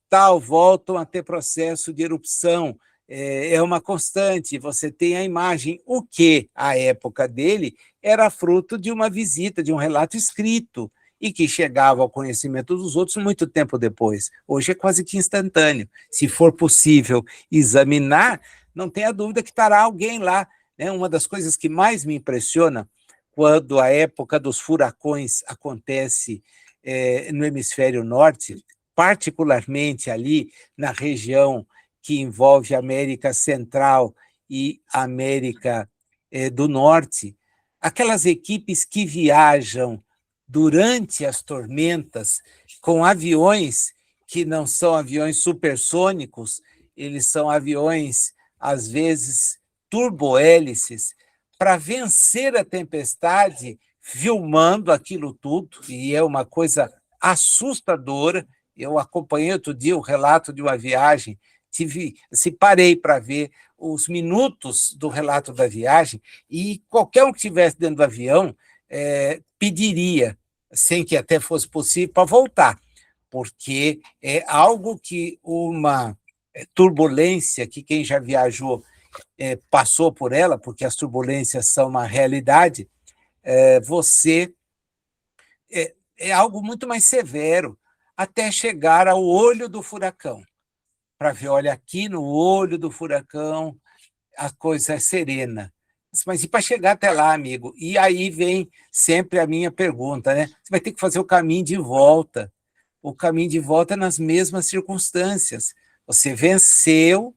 tal voltam a ter processo de erupção, é uma constante, você tem a imagem, o que, à época dele, era fruto de uma visita, de um relato escrito, e que chegava ao conhecimento dos outros muito tempo depois. Hoje é quase que instantâneo. Se for possível examinar, não tenha dúvida que estará alguém lá, né? Uma das coisas que mais me impressiona quando a época dos furacões acontece no hemisfério norte, particularmente ali na região que envolve a América Central e América do Norte, aquelas equipes que viajam durante as tormentas com aviões que não são aviões supersônicos, eles são aviões, às vezes, turbohélices, para vencer a tempestade, filmando aquilo tudo, e é uma coisa assustadora. Eu acompanhei outro dia o relato de uma viagem, parei para ver os minutos do relato da viagem, e qualquer um que estivesse dentro do avião pediria, sem que até fosse possível, para voltar, porque é algo que uma turbulência, que quem já viajou passou por ela, porque as turbulências são uma realidade, você é algo muito mais severo, até chegar ao olho do furacão, para ver, olha, aqui no olho do furacão a coisa é serena. Mas e para chegar até lá, amigo? E aí vem sempre a minha pergunta, né? Você vai ter que fazer o caminho de volta. O caminho de volta nas mesmas circunstâncias. Você venceu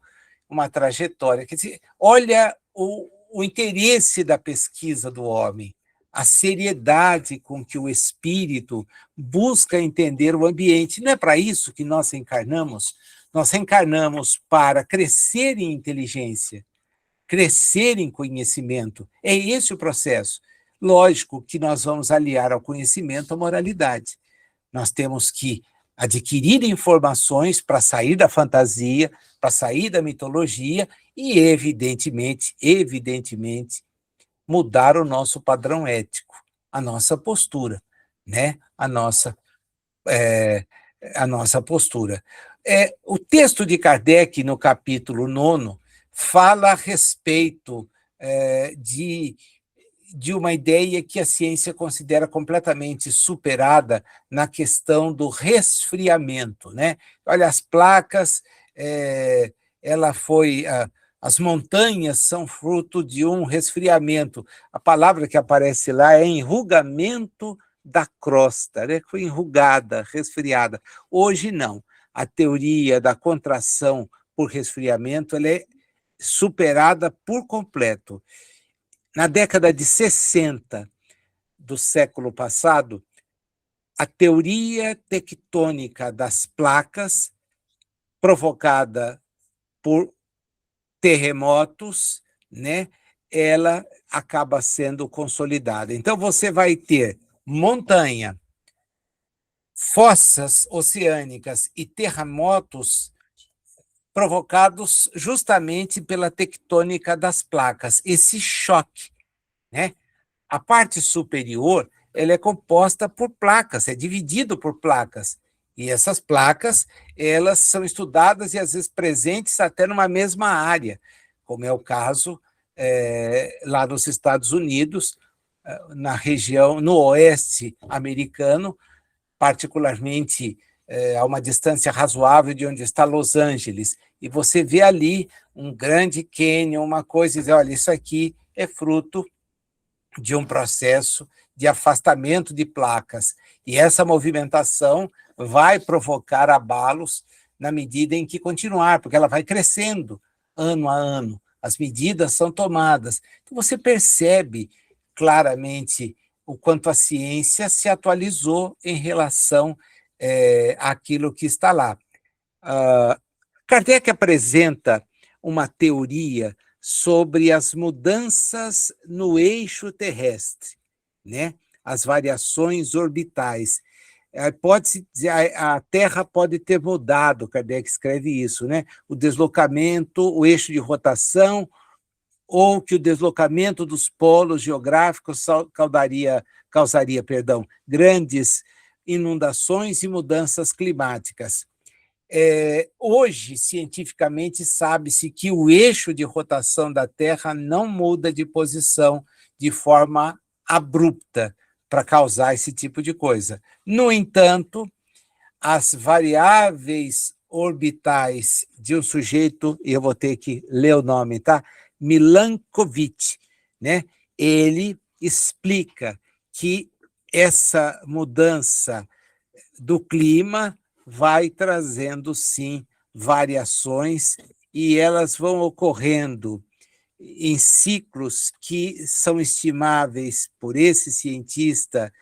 uma trajetória. Quer dizer, olha o interesse da pesquisa do homem, a seriedade com que o espírito busca entender o ambiente. Não é para isso que nós reencarnamos? Nós reencarnamos para crescer em inteligência, crescer em conhecimento. É esse o processo. Lógico que nós vamos aliar ao conhecimento a moralidade. Nós temos que adquirir informações para sair da fantasia, para sair da mitologia e, evidentemente, mudar o nosso padrão ético, a nossa postura, né? A nossa postura. O texto de Kardec, no capítulo 9, fala a respeito de uma ideia que a ciência considera completamente superada na questão do resfriamento, né? Olha, as placas, as montanhas são fruto de um resfriamento. A palavra que aparece lá é enrugamento da crosta, né? Foi enrugada, resfriada. Hoje não. A teoria da contração por resfriamento ela é superada por completo. Na década de 60 do século passado, a teoria tectônica das placas, provocada por terremotos, né, ela acaba sendo consolidada. Então, você vai ter montanha, fossas oceânicas e terremotos provocados justamente pela tectônica das placas, esse choque, né? A parte superior ela é composta por placas, é dividido por placas, e essas placas elas são estudadas e às vezes presentes até numa mesma área, como é o caso lá nos Estados Unidos, na região, no oeste americano, particularmente a uma distância razoável de onde está Los Angeles, e você vê ali um grande cânion, uma coisa, e diz, olha, isso aqui é fruto de um processo de afastamento de placas, e essa movimentação vai provocar abalos na medida em que continuar, porque ela vai crescendo ano a ano, as medidas são tomadas. Então, você percebe claramente o quanto a ciência se atualizou em relação àquilo que está lá. Kardec apresenta uma teoria sobre as mudanças no eixo terrestre, né? As variações orbitais. Pode-se dizer, a Terra pode ter mudado, Kardec escreve isso, né? O deslocamento, o eixo de rotação, ou que o deslocamento dos polos geográficos causaria, grandes inundações e mudanças climáticas. Hoje, cientificamente, sabe-se que o eixo de rotação da Terra não muda de posição de forma abrupta para causar esse tipo de coisa. No entanto, as variáveis orbitais de um sujeito, e eu vou ter que ler o nome, tá? Milankovitch, né? Ele explica que essa mudança do clima vai trazendo, sim, variações, e elas vão ocorrendo em ciclos que são estimáveis por esse cientista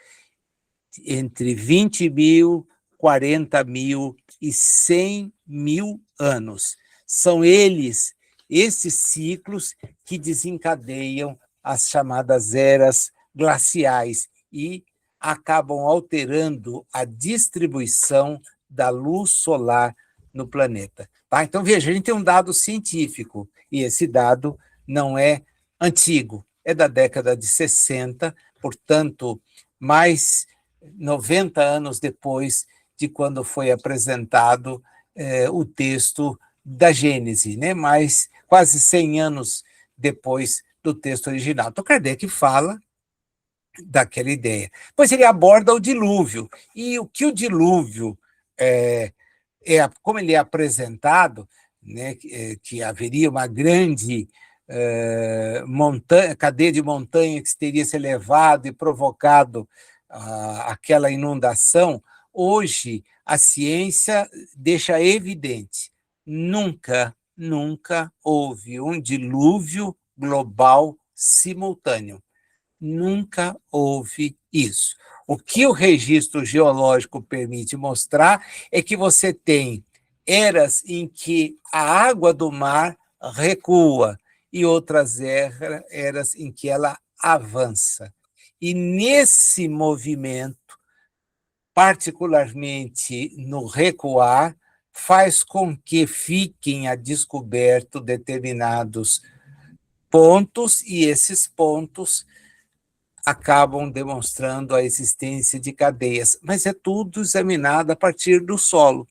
entre 20.000, 40.000 e 100.000 anos. São esses ciclos, que desencadeiam as chamadas eras glaciais e acabam alterando a distribuição da luz solar no planeta. Tá? Então, veja, a gente tem um dado científico, e esse dado não é antigo, é da década de 60, portanto, mais 90 anos depois de quando foi apresentado o texto da Gênese, né? Mas quase 100 anos depois do texto original. Então, Kardec fala daquela ideia. Depois ele aborda o dilúvio. E o que o dilúvio como ele é apresentado, né, que haveria uma grande cadeia de montanha que teria se elevado e provocado aquela inundação, hoje a ciência deixa evidente, nunca houve um dilúvio global simultâneo. Nunca houve isso. O que o registro geológico permite mostrar é que você tem eras em que a água do mar recua e outras eras em que ela avança. E nesse movimento, particularmente no recuar, faz com que fiquem a descoberto determinados pontos, e esses pontos acabam demonstrando a existência de cadeias, mas é tudo examinado a partir do solo.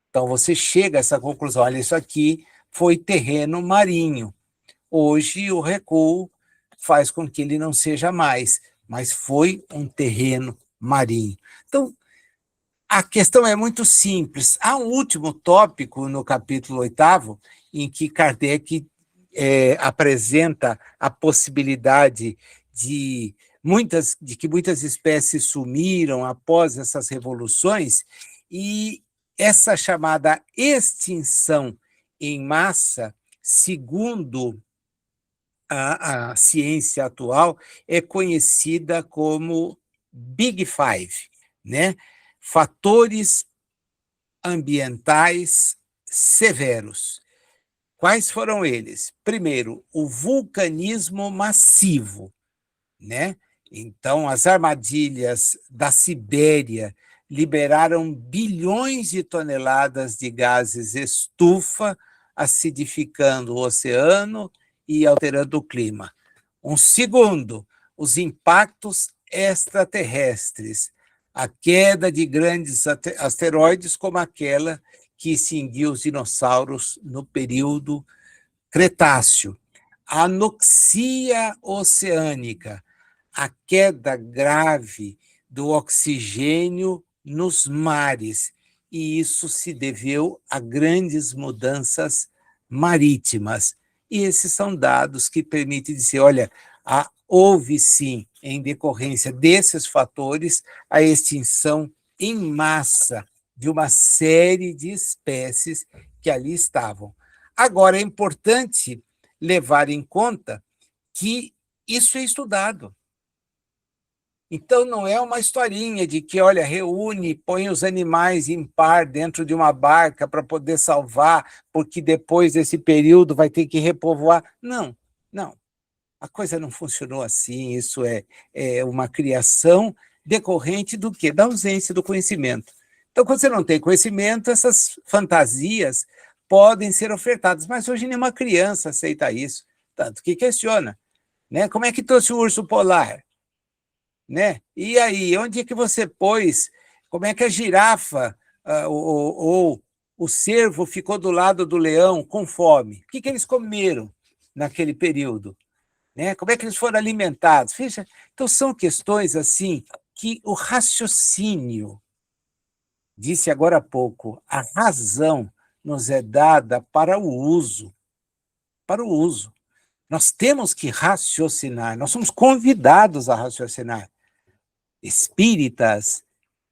Então, você chega a essa conclusão, olha, isso aqui foi terreno marinho. Hoje, o recuo faz com que ele não seja mais, mas foi um terreno marinho. Então, a questão é muito simples. Há um último tópico no capítulo 8º, em que Kardec apresenta a possibilidade de que muitas espécies sumiram após essas revoluções, e essa chamada extinção em massa, segundo a ciência atual, é conhecida como Big Five, né? Fatores ambientais severos. Quais foram eles? Primeiro, o vulcanismo massivo, né? Então, as armadilhas da Sibéria liberaram bilhões de toneladas de gases estufa, acidificando o oceano e alterando o clima. Um segundo, os impactos extraterrestres, a queda de grandes asteroides como aquela que extinguiu os dinossauros no período Cretáceo. A anoxia oceânica, a queda grave do oxigênio nos mares, e isso se deveu a grandes mudanças marítimas. E esses são dados que permitem dizer, olha, houve sim, em decorrência desses fatores, a extinção em massa de uma série de espécies que ali estavam. Agora, é importante levar em conta que isso é estudado. Então, não é uma historinha de que, olha, reúne, põe os animais em par dentro de uma barca para poder salvar, porque depois desse período vai ter que repovoar. Não, não. A coisa não funcionou assim. Isso é uma criação decorrente do quê? Da ausência do conhecimento. Então, quando você não tem conhecimento, essas fantasias podem ser ofertadas, mas hoje nenhuma criança aceita isso, tanto que questiona, né? Como é que trouxe o urso polar? Né? E aí, onde é que você pôs? Como é que a girafa ou o cervo ficou do lado do leão com fome? O que eles comeram naquele período? Né? Como é que eles foram alimentados? Veja, então são questões assim que o raciocínio, disse agora há pouco, a razão nos é dada para o uso, para o uso. Nós temos que raciocinar, nós somos convidados a raciocinar. Espíritas,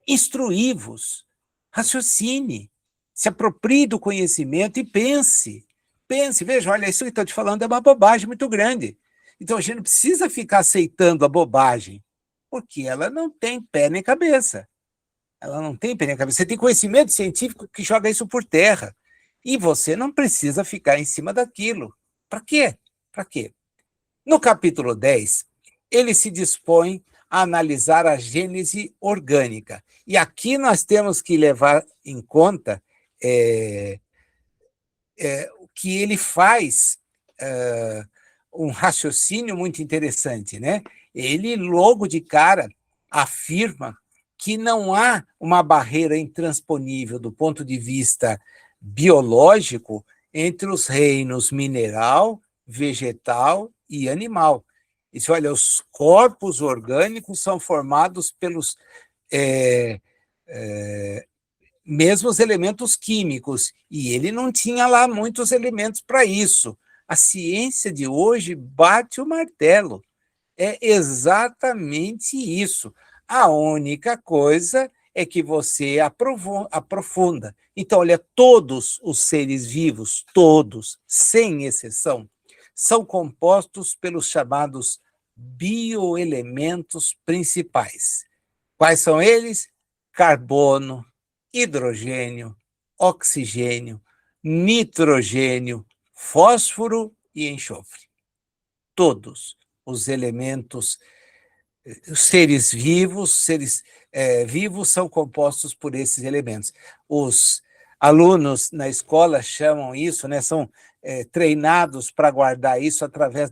instruí-vos, raciocine, se aproprie do conhecimento e pense. Pense, veja, olha, isso que estou te falando é uma bobagem muito grande. Então a gente não precisa ficar aceitando a bobagem, porque ela não tem pé nem cabeça. Ela não tem pé nem cabeça. Você tem conhecimento científico que joga isso por terra. E você não precisa ficar em cima daquilo. Para quê? Para quê? No capítulo 10, ele se dispõe a analisar a gênese orgânica. E aqui nós temos que levar em conta que ele faz um raciocínio muito interessante, né? Ele, logo de cara, afirma que não há uma barreira intransponível do ponto de vista biológico entre os reinos mineral, vegetal e animal. Isso, olha, os corpos orgânicos são formados pelos mesmos elementos químicos, e ele não tinha lá muitos elementos para isso. A ciência de hoje bate o martelo. É exatamente isso. A única coisa é que você aprofunda. Então, olha, todos os seres vivos, todos, sem exceção, são compostos pelos chamados bioelementos principais. Quais são eles? Carbono, hidrogênio, oxigênio, nitrogênio, fósforo e enxofre. Todos os elementos, os seres vivos são compostos por esses elementos. Os alunos na escola chamam isso, né, são treinados para guardar isso através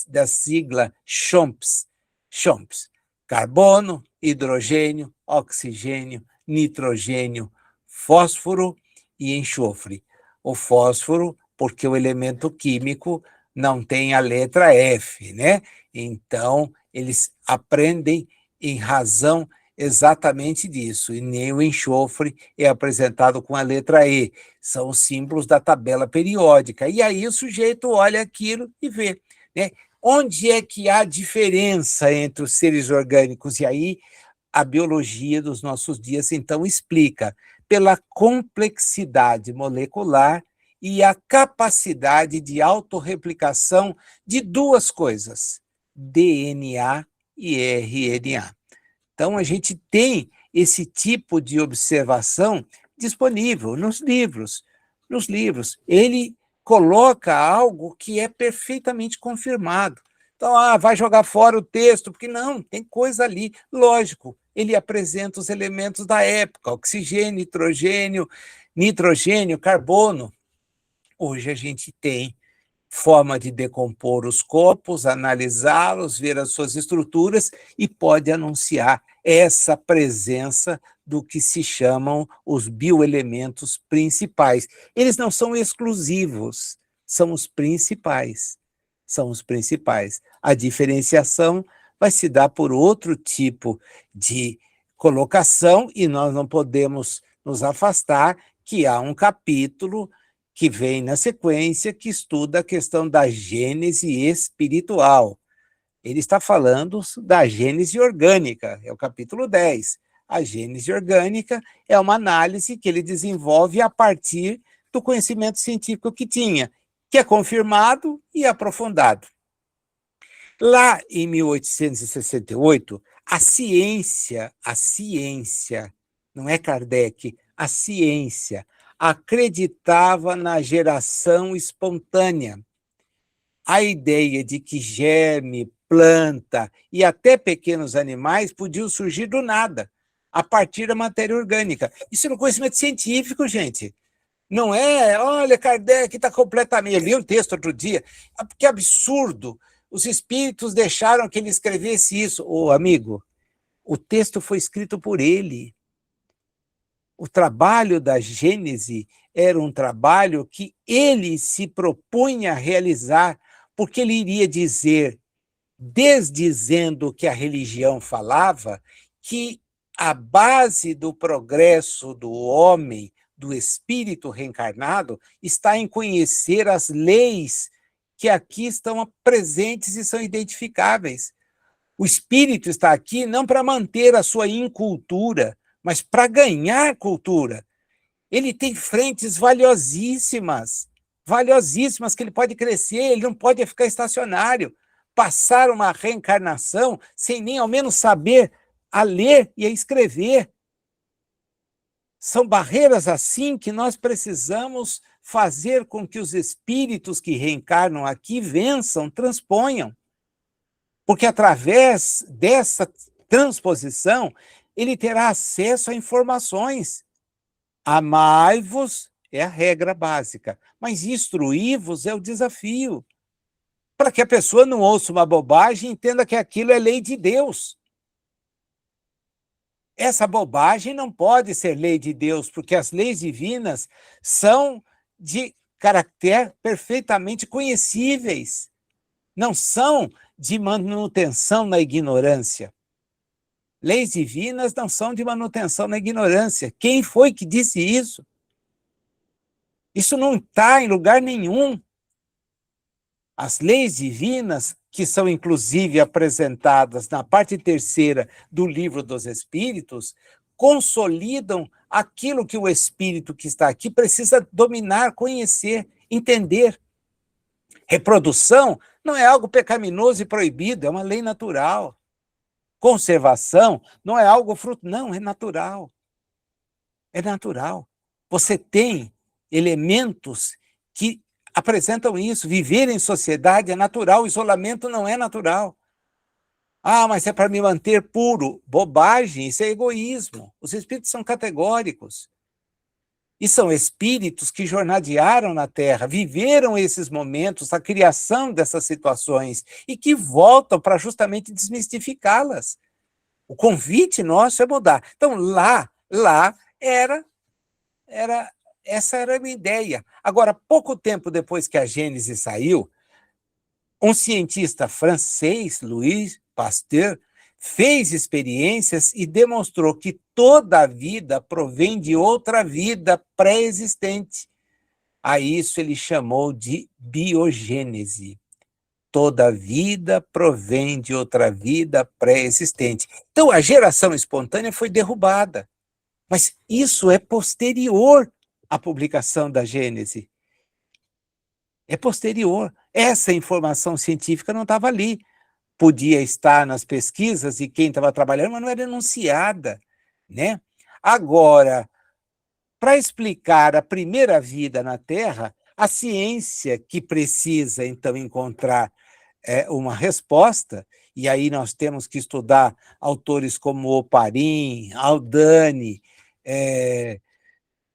da sigla CHOMPS. CHOMPS: carbono, hidrogênio, oxigênio, nitrogênio, fósforo e enxofre. O fósforo, porque o elemento químico não tem a letra F, né? Então, eles aprendem em razão exatamente disso, e nem o enxofre é apresentado com a letra E, são os símbolos da tabela periódica, e aí o sujeito olha aquilo e vê, né? Onde é que há diferença entre os seres orgânicos? E aí a biologia dos nossos dias, então, explica pela complexidade molecular e a capacidade de autorreplicação de duas coisas, DNA e RNA. Então, a gente tem esse tipo de observação disponível nos livros. Nos livros, ele coloca algo que é perfeitamente confirmado. Então, vai jogar fora o texto, porque não, tem coisa ali. Lógico, ele apresenta os elementos da época, oxigênio, nitrogênio, carbono. Hoje a gente tem forma de decompor os corpos, analisá-los, ver as suas estruturas e pode anunciar essa presença do que se chamam os bioelementos principais. Eles não são exclusivos, são os principais. São os principais. A diferenciação vai se dar por outro tipo de colocação e nós não podemos nos afastar que há um capítulo que vem na sequência, que estuda a questão da gênese espiritual. Ele está falando da gênese orgânica, é o capítulo 10. A gênese orgânica é uma análise que ele desenvolve a partir do conhecimento científico que tinha, que é confirmado e aprofundado. Lá em 1868, A ciência, não é Kardec, a ciência acreditava na geração espontânea. A ideia de que germe, planta e até pequenos animais podiam surgir do nada, a partir da matéria orgânica. Isso é um conhecimento científico, gente. Não é, olha, Kardec está completamente... Eu li um texto outro dia, que absurdo, os espíritos deixaram que ele escrevesse isso. Ô, amigo, o texto foi escrito por ele. O trabalho da Gênese era um trabalho que ele se propunha a realizar, porque ele iria dizer, desdizendo o que a religião falava, que a base do progresso do homem, do espírito reencarnado, está em conhecer as leis que aqui estão presentes e são identificáveis. O espírito está aqui não para manter a sua incultura, mas para ganhar cultura. Ele tem frentes valiosíssimas que ele pode crescer, ele não pode ficar estacionário, passar uma reencarnação sem nem ao menos saber a ler e a escrever. São barreiras assim que nós precisamos fazer com que os espíritos que reencarnam aqui vençam, transponham. Porque através dessa transposição, ele terá acesso a informações. Amai-vos é a regra básica, mas instruí-vos é o desafio. Para que a pessoa não ouça uma bobagem e entenda que aquilo é lei de Deus. Essa bobagem não pode ser lei de Deus, porque as leis divinas são de caráter perfeitamente conhecíveis. Não são de manutenção na ignorância. Leis divinas não são de manutenção na ignorância. Quem foi que disse isso? Isso não está em lugar nenhum. As leis divinas, que são inclusive apresentadas na parte terceira do Livro dos Espíritos, consolidam aquilo que o espírito que está aqui precisa dominar, conhecer, entender. Reprodução não é algo pecaminoso e proibido, é uma lei natural. Conservação não é algo fruto, não, é natural. É natural. Você tem elementos que apresentam isso. Viver em sociedade é natural, o isolamento não é natural. Ah, mas é para me manter puro. Bobagem, isso é egoísmo. Os espíritos são categóricos. E são espíritos que jornadearam na Terra, viveram esses momentos, a criação dessas situações, e que voltam para justamente desmistificá-las. O convite nosso é mudar. Então, lá essa era a minha ideia. Agora, pouco tempo depois que a Gênese saiu, um cientista francês, Louis Pasteur, fez experiências e demonstrou que toda a vida provém de outra vida pré-existente. A isso ele chamou de biogênese. Toda vida provém de outra vida pré-existente. Então, a geração espontânea foi derrubada. Mas isso é posterior à publicação da Gênese. É posterior. Essa informação científica não estava ali. Podia estar nas pesquisas e quem estava trabalhando, mas não era enunciada, né? Agora, para explicar a primeira vida na Terra, a ciência que precisa, então, encontrar uma resposta, e aí nós temos que estudar autores como Oparin, Haldane,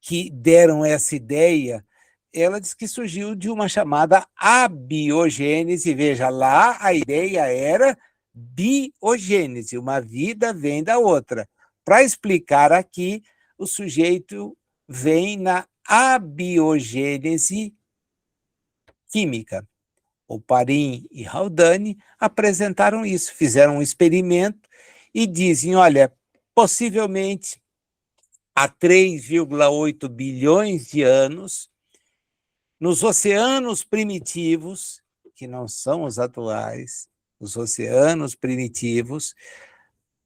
que deram essa ideia. Ela diz que surgiu de uma chamada abiogênese. Veja, lá a ideia era biogênese, uma vida vem da outra. Para explicar aqui, o sujeito vem na abiogênese química. Oparin e Haldane apresentaram isso, fizeram um experimento e dizem, olha, possivelmente há 3,8 bilhões de anos, nos oceanos primitivos, que não são os atuais, os oceanos primitivos,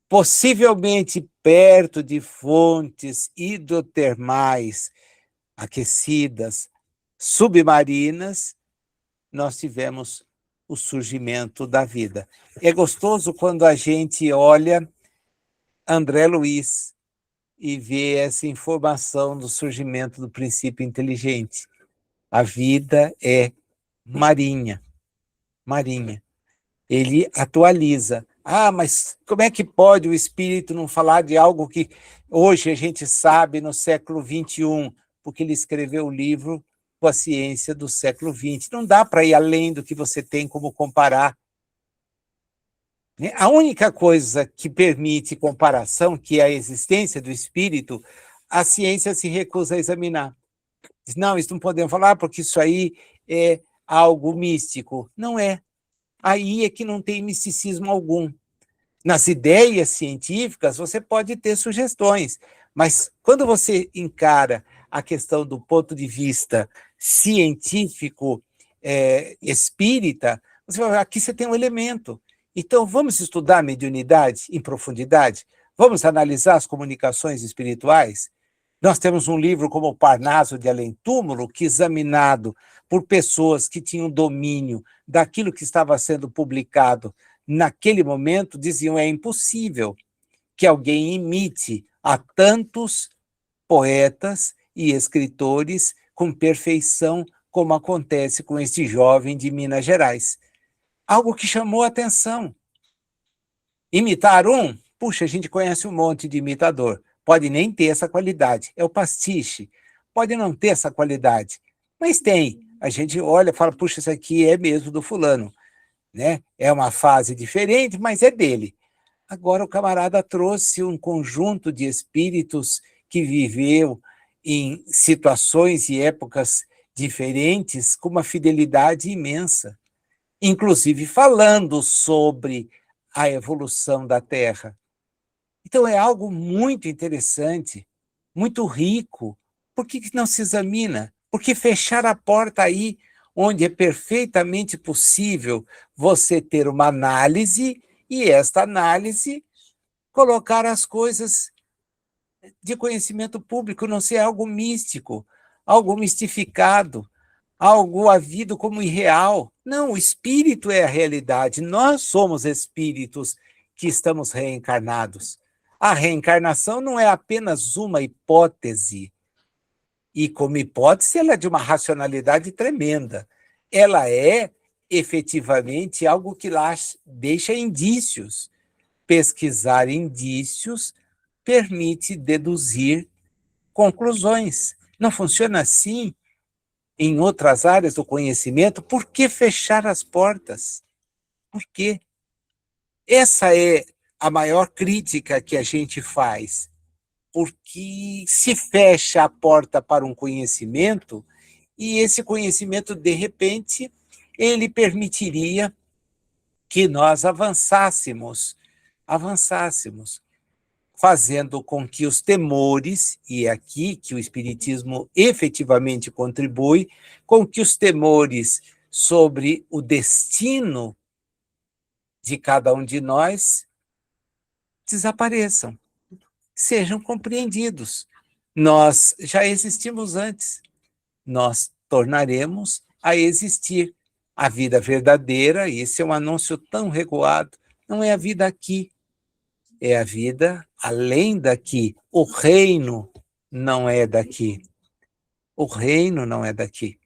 possivelmente perto de fontes hidrotermais aquecidas, submarinas, nós tivemos o surgimento da vida. É gostoso quando a gente olha André Luiz e ver essa informação do surgimento do princípio inteligente. A vida é marinha, marinha. Ele atualiza. Ah, mas como é que pode o espírito não falar de algo que hoje a gente sabe no século XXI? Porque ele escreveu o livro com a ciência do século XX. Não dá para ir além do que você tem como comparar. A única coisa que permite comparação, que é a existência do espírito, a ciência se recusa a examinar. Diz, não, isso não podemos falar porque isso aí é algo místico. Não é. Aí é que não tem misticismo algum. Nas ideias científicas, você pode ter sugestões, mas quando você encara a questão do ponto de vista científico, espírita, você vai ver, aqui você tem um elemento. Então, vamos estudar a mediunidade em profundidade? Vamos analisar as comunicações espirituais? Nós temos um livro como o Parnaso de Além Túmulo, que, examinado por pessoas que tinham domínio daquilo que estava sendo publicado naquele momento, diziam é impossível que alguém imite a tantos poetas e escritores com perfeição, como acontece com este jovem de Minas Gerais. Algo que chamou a atenção. Imitar um, puxa, a gente conhece um monte de imitador, pode nem ter essa qualidade, é o pastiche, pode não ter essa qualidade, mas tem. A gente olha e fala, puxa, isso aqui é mesmo do fulano, né? É uma fase diferente, mas é dele. Agora o camarada trouxe um conjunto de espíritos que viveu em situações e épocas diferentes com uma fidelidade imensa, inclusive falando sobre a evolução da Terra. Então é algo muito interessante, muito rico. Por que não se examina? Por que fechar a porta aí, onde é perfeitamente possível você ter uma análise e esta análise colocar as coisas de conhecimento público, não ser algo místico, algo mistificado, algo havido como irreal. Não, o espírito é a realidade. Nós somos espíritos que estamos reencarnados. A reencarnação não é apenas uma hipótese, e como hipótese ela é de uma racionalidade tremenda. Ela é efetivamente algo que lá deixa indícios. Pesquisar indícios permite deduzir conclusões. Não funciona assim em outras áreas do conhecimento? Por que fechar as portas? Por quê? Essa é a maior crítica que a gente faz, porque se fecha a porta para um conhecimento e esse conhecimento, de repente, ele permitiria que nós avançássemos, fazendo com que os temores, e é aqui que o Espiritismo efetivamente contribui, com que os temores sobre o destino de cada um de nós desapareçam, sejam compreendidos. Nós já existimos antes, nós tornaremos a existir. A vida verdadeira, e esse é um anúncio tão recuado, não é a vida aqui, é a vida além daqui. O reino não é daqui. O reino não é daqui.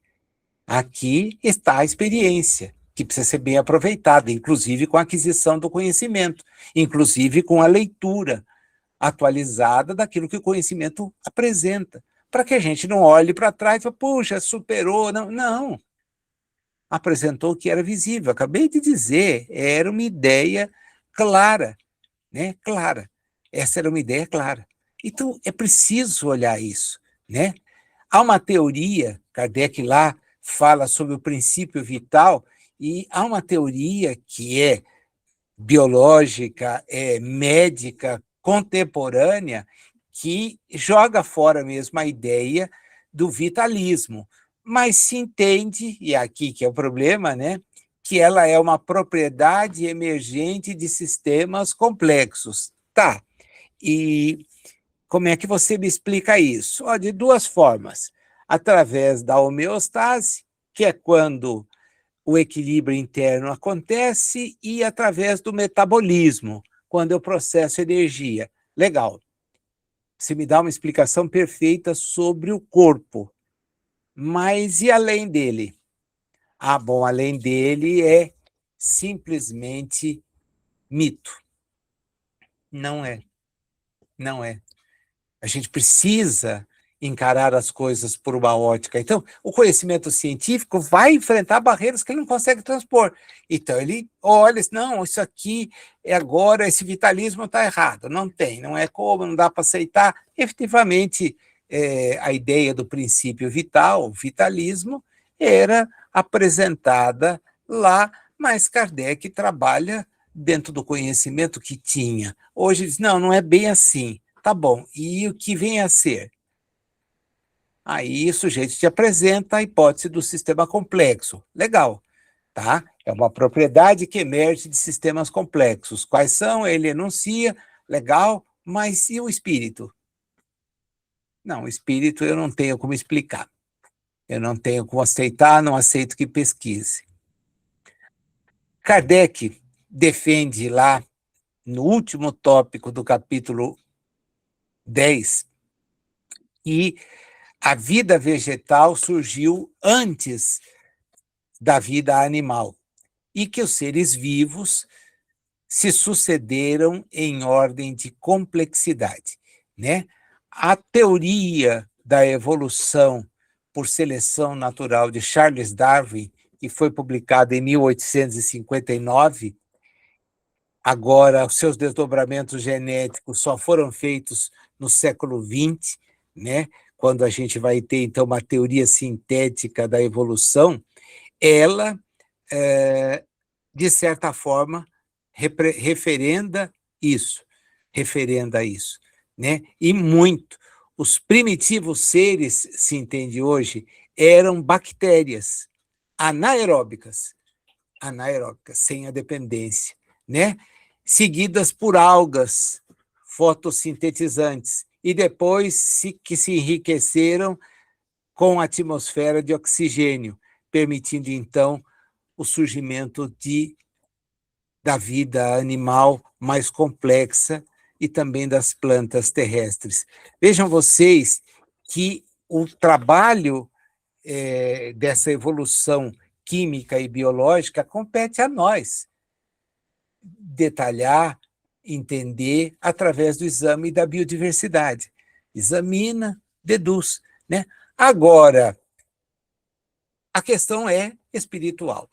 Aqui está a experiência, que precisa ser bem aproveitada, inclusive com a aquisição do conhecimento, inclusive com a leitura atualizada daquilo que o conhecimento apresenta, para que a gente não olhe para trás e fale, puxa, superou. Não, não. Apresentou o que era visível. Acabei de dizer, era uma ideia clara, né? Clara. Essa era uma ideia clara. Então, é preciso olhar isso, né? Há uma teoria, Kardec lá fala sobre o princípio vital, e há uma teoria que é biológica, é médica, contemporânea, que joga fora mesmo a ideia do vitalismo, mas se entende, e aqui que é o problema, né, que ela é uma propriedade emergente de sistemas complexos. Tá, e como é que você me explica isso? Ó, de duas formas. Através da homeostase, que é quando o equilíbrio interno acontece, e através do metabolismo, quando eu processo energia. legal. Você me dá uma explicação perfeita sobre o corpo, mas e além dele? Ah, bom, além dele é simplesmente mito. Não é, não é. A gente precisa encarar as coisas por uma ótica. Então, o conhecimento científico vai enfrentar barreiras que ele não consegue transpor. Então, ele olha, não, isso aqui é agora, esse vitalismo está errado. Não tem, não é como, não dá para aceitar. Efetivamente, a ideia do princípio vital, o vitalismo, era apresentada lá, mas Kardec trabalha dentro do conhecimento que tinha. Hoje diz, não, não é bem assim. Tá bom, e o que vem a ser? Aí o sujeito te apresenta a hipótese do sistema complexo. Legal, tá? É uma propriedade que emerge de sistemas complexos. Quais são? Ele enuncia, legal, mas e o espírito? Não, o espírito eu não tenho como explicar. Eu não tenho como aceitar, não aceito que pesquise. Kardec defende lá, no último tópico do capítulo 10, que a vida vegetal surgiu antes da vida animal e que os seres vivos se sucederam em ordem de complexidade, né? A teoria da evolução por seleção natural de Charles Darwin, que foi publicada em 1859, agora os seus desdobramentos genéticos só foram feitos no século XX, né? Quando a gente vai ter, então, uma teoria sintética da evolução, ela, de certa forma, referenda isso, né? E muito. Os primitivos seres, se entende hoje, eram bactérias anaeróbicas, sem a dependência, né? Seguidas por algas fotossintetizantes, e depois que se enriqueceram com a atmosfera de oxigênio, permitindo, então, o surgimento da vida animal mais complexa e também das plantas terrestres. Vejam vocês que o trabalho dessa evolução química e biológica compete a nós detalhar, entender através do exame da biodiversidade. Examina, deduz, né? Agora, a questão é espiritual.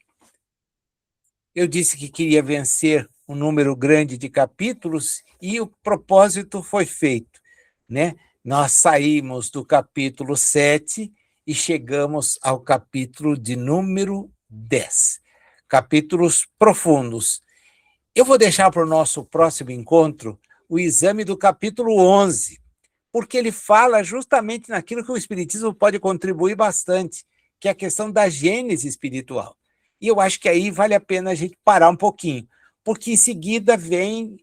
Eu disse que queria vencer um número grande de capítulos e o propósito foi feito, né? Nós saímos do capítulo 7 e chegamos ao capítulo de número 10. Capítulos profundos. Eu vou deixar para o nosso próximo encontro o exame do capítulo 11, porque ele fala justamente naquilo que o Espiritismo pode contribuir bastante, que é a questão da gênese espiritual. E eu acho que aí vale a pena a gente parar um pouquinho, porque em seguida vem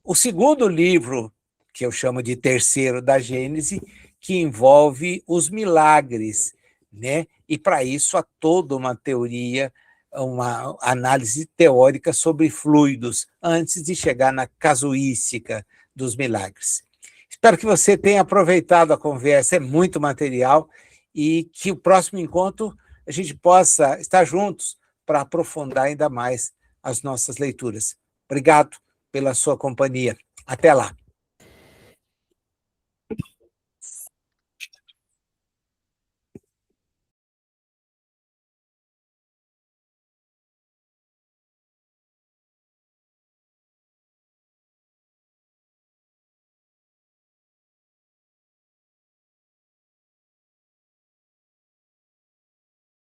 o segundo livro, que eu chamo de terceiro da Gênese, que envolve os milagres, né? E para isso há toda uma teoria, uma análise teórica sobre fluidos, antes de chegar na casuística dos milagres. Espero que você tenha aproveitado a conversa, é muito material, e que o próximo encontro a gente possa estar juntos para aprofundar ainda mais as nossas leituras. Obrigado pela sua companhia. Até lá.